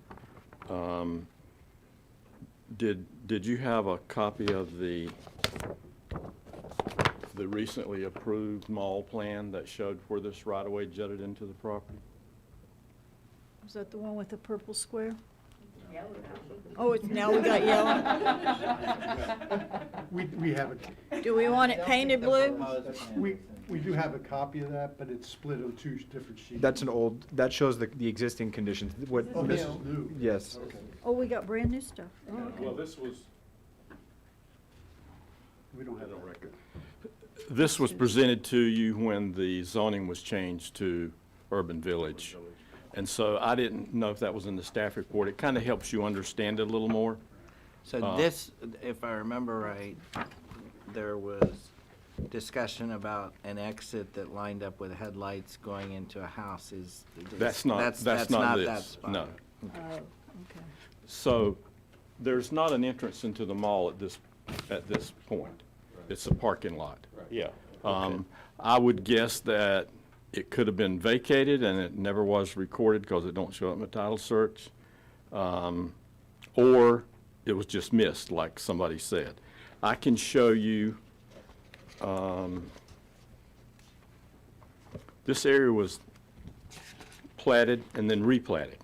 Did you have a copy of the recently approved mall plan that showed where this right-of-way jutted into the property? Is that the one with the purple square? Oh, it's, now we got yellow? We have a, Do we want it painted blue? we do have a copy of that, but it's split on 2 different sheets. That's an old, that shows the existing conditions. What Oh, this Miss- is new. Yes. Okay. Oh, we got brand new stuff. Oh, okay. Well, this was, We don't have a record. this was presented to you when the zoning was changed to urban village. And so I didn't know if that was in the staff report. It kind of helps you understand it a little more. So this, if I remember right, there was discussion about an exit that lined up with headlights going into a house. That's not that this, spot. no. Oh, okay. So there's not an entrance into the mall at this point. It's a parking lot. Yeah. I would guess that it could have been vacated and it never was recorded because it don't show up in the title search. Or it was just missed, like somebody said. I can show you, this area was platted and then replatted.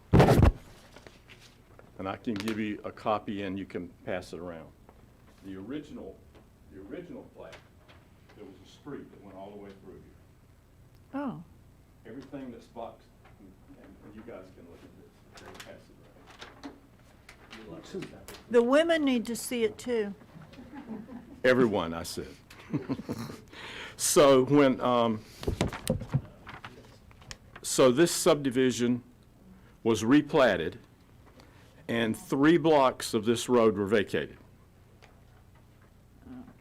And I can give you a copy and you can pass it around. The original plat, there was a street that went all the way through here. Oh, Everything that's boxed, and you guys can look at this, pass it around. the women need to see it too. Everyone, I said. So when, so this subdivision was replatted, and 3 blocks of this road were vacated.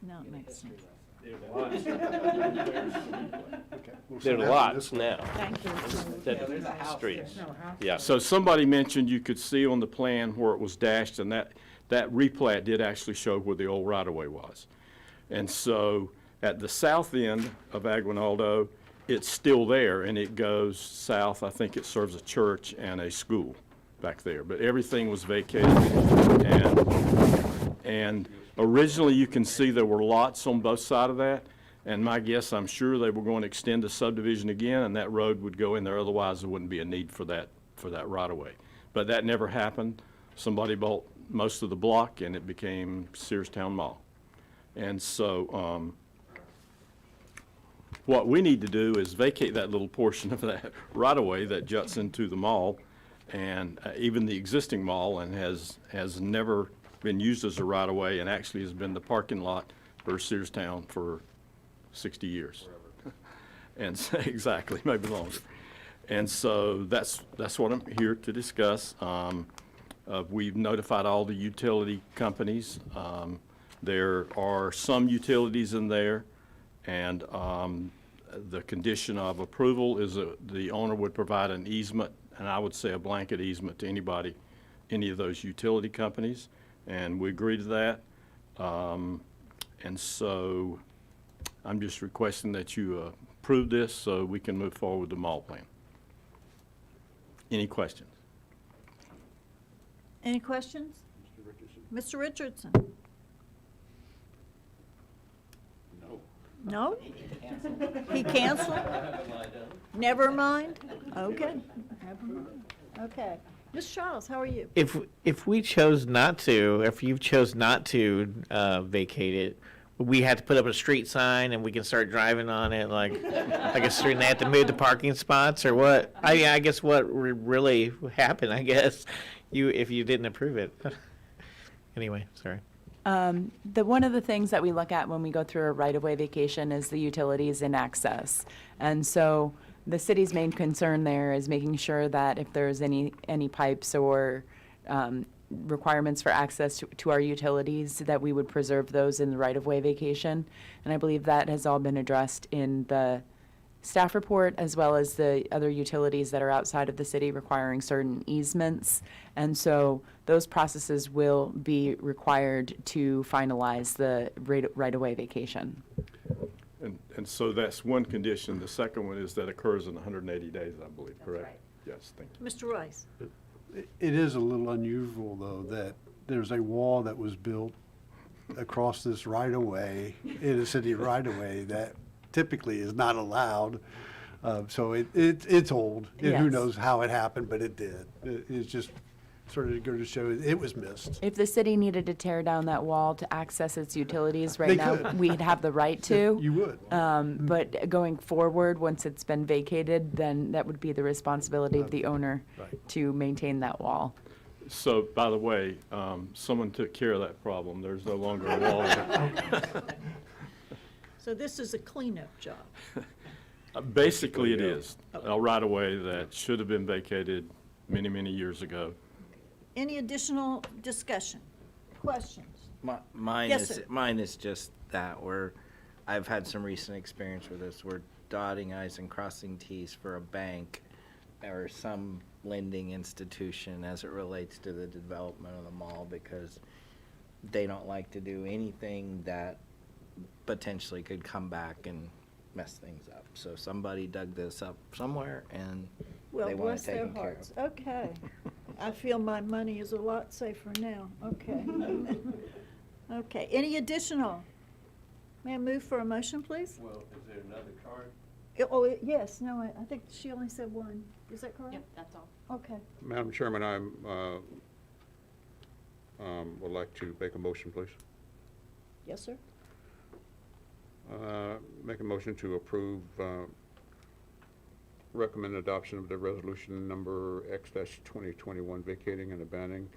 Now it makes sense. There are lots now. Thank you. That streets. No house. Yeah. So somebody mentioned you could see on the plan where it was dashed, and that replat did actually show where the old right-of-way was. And so at the south end of Aguinaldo, it's still there, and it goes south. I think it serves a church and a school back there. But everything was vacated, and Originally, you can see there were lots on both sides of that, and my guess, I'm sure they were going to extend the subdivision again, and that road would go in there, otherwise there wouldn't be a need for that right-of-way. But that never happened. Somebody bought most of the block, and it became Searstown Mall. And so, what we need to do is vacate that little portion of that right-of-way that juts into the mall, and even the existing mall, and has never been used as a right-of-way, and actually has been the parking lot for Searstown for 60 years. And so, exactly, maybe longer. And so that's what I'm here to discuss. We've notified all the utility companies. There are some utilities in there, and the condition of approval is that the owner would provide an easement, and I would say a blanket easement to anybody, any of those utility companies, and we agree to that. And so I'm just requesting that you approve this so we can move forward with the mall plan. Any questions? Any questions? Mr. Richardson? No? He canceled? Never mind? Okay. Never mind. Okay. Ms. Charles, how are you? If we chose not to, if you chose not to vacate it, we had to put up a street sign and we can start driving on it like a street, and they have to move the parking spots or what? I guess what really happened, I guess, if you didn't approve it. Anyway, sorry. One of the things that we look at when we go through a right-of-way vacation is the utilities and access. And so the city's main concern there is making sure that if there's any pipes or requirements for access to our utilities, that we would preserve those in the right-of-way vacation. And I believe that has all been addressed in the staff report, as well as the other utilities that are outside of the city requiring certain easements. And so those processes will be required to finalize the right-of-way vacation. And so that's one condition. The second one is that occurs in 180 days, I believe, correct? right. Yes, thank you. Mr. Rice? It is a little unusual, though, that there's a wall that was built across this right-of-way, in a city right-of-way, that typically is not allowed. So it's old, and who Yes. knows how it happened, but it did. It's just sort of go to show it was missed. If the city needed to tear down that wall to access its utilities right They now, could. we'd have the right to. You would. But going forward, once it's been vacated, then that would be the responsibility of the owner Right. to maintain that wall. So, by the way, someone took care of that problem. There's no longer a wall there. So this is a cleanup job. Basically, it is a right-of-way that should have been vacated many, many years ago. Any additional discussion? Questions? Mine Yes, is sir. mine is just that I've had some recent experience with this. We're dotting i's and crossing t's for a bank or some lending institution as it relates to the development of the mall, because they don't like to do anything that potentially could come back and mess things up. So somebody dug this up somewhere and Well, they want bless it their taken care hearts. of. Okay. I feel my money is a lot safer now. Okay. Okay. Any additional? May I move for a motion, please? Well, is there another card? Yes, no, I think she only said one. Is that correct? Yep, that's all. Okay. Madam Chairman, I would like to make a motion, please. Yes, sir. Make a motion to approve, recommend adoption of the resolution number X-2021 vacating and abandoning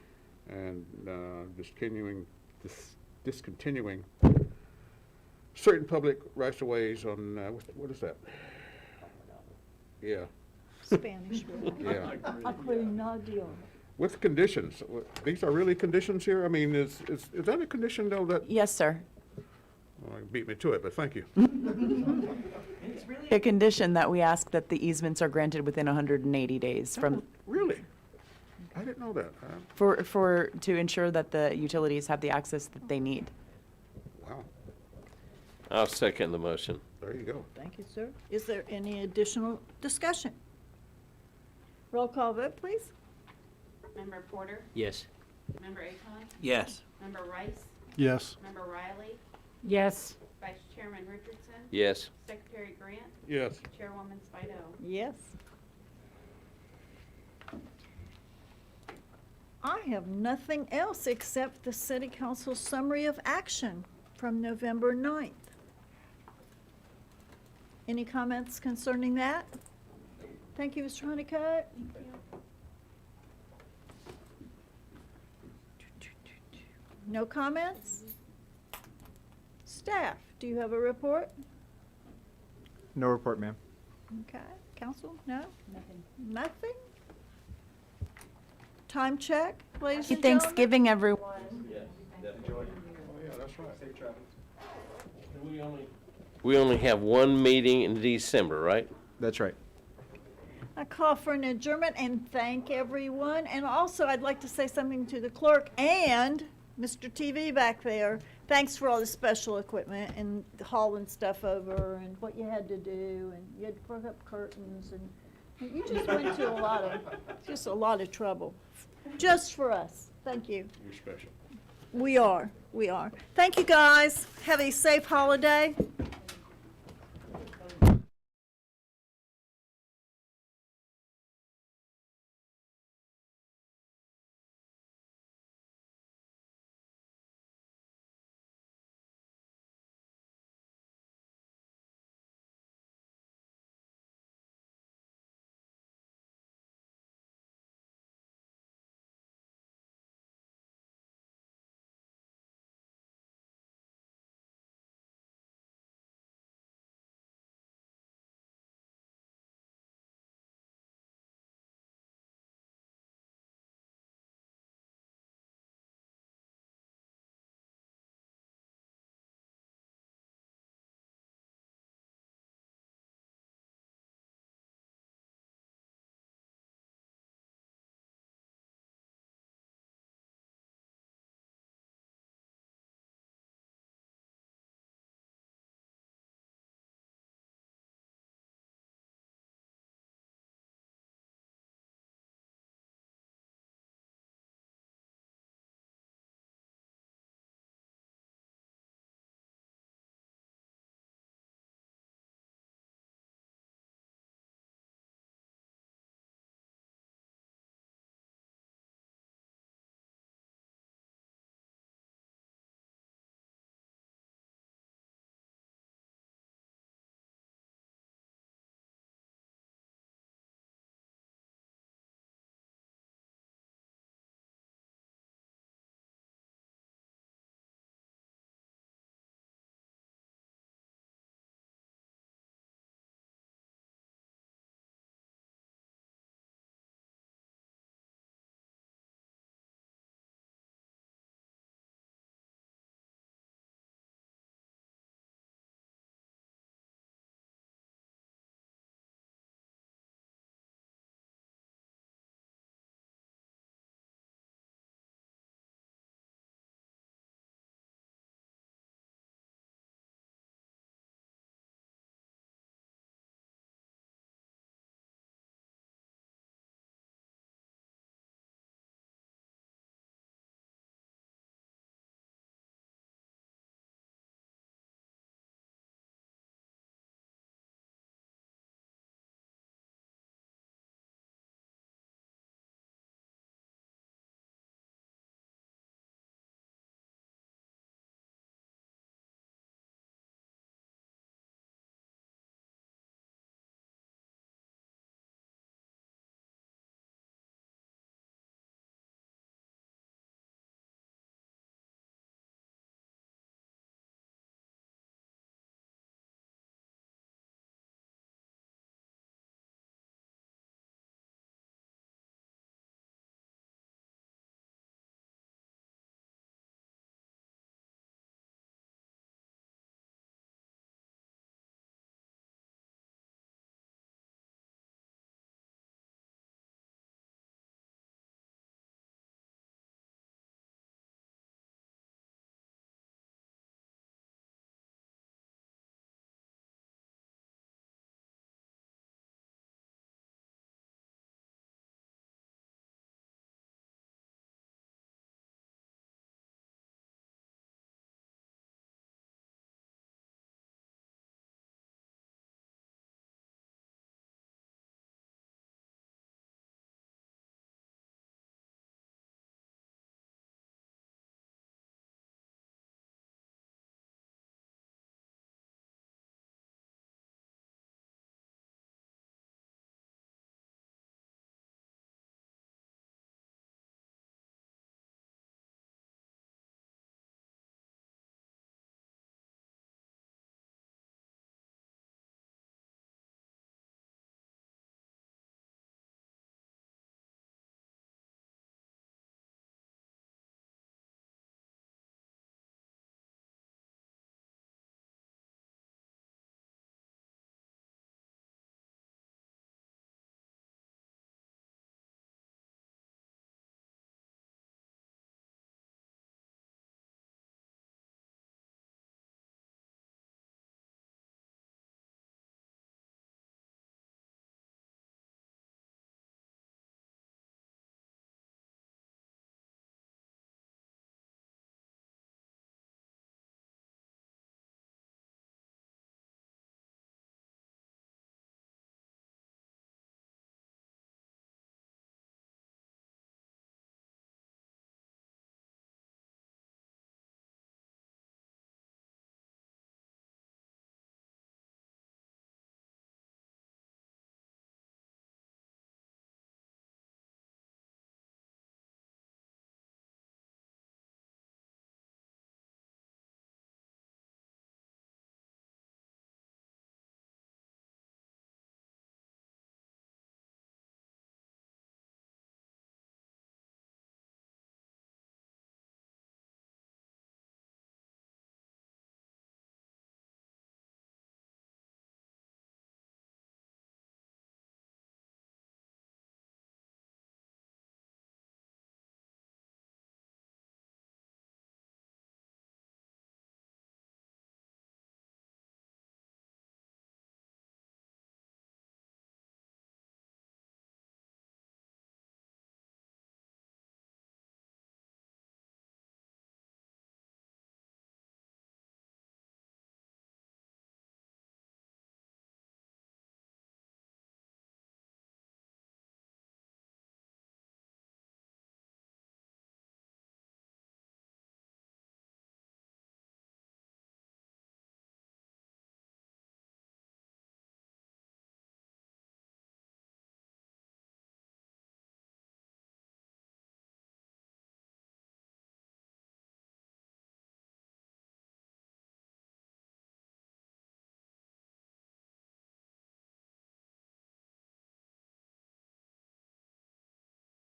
and discontinuing certain public rights-of-ways on, what is that? Yeah, Spanish word. Yeah. Acuerdo. with conditions. These are really conditions here? I mean, is that a condition, though, that, Yes, sir. well, beat me to it, but thank you. It's really a condition that we ask that the easements are granted within 180 days from, Really? I didn't know that. to ensure that the utilities have the access that they need. Wow, I'll second the motion. there you go. Thank you, sir. Is there any additional discussion? Roll call vote, please. Member Porter? Yes. Member Akon? Yes. Member Rice? Yes. Member Riley, Yes. Vice Chairman Richardson, Yes. Secretary Grant, Yes. Chairwoman Spido. Yes. I have nothing else except the City Council summary of action from November 9th. Any comments concerning that? Thank you, Mr. Honeycutt. No comments? Staff, do you have a report? No report, ma'am. Okay, council, no? Nothing? Time check, ladies Happy and gentlemen? Thanksgiving, everyone. Oh, yeah, that's right. Safe travels. We only have one meeting in December, right? That's right. I call for an adjournment and thank everyone. And also, I'd like to say something to the clerk and Mr. TV back there. Thanks for all the special equipment and hauling stuff over and what you had to do. And you had to put up curtains and you just went to a lot of trouble, just for us. Thank you. You're special. We are. Thank you, guys. Have a safe holiday.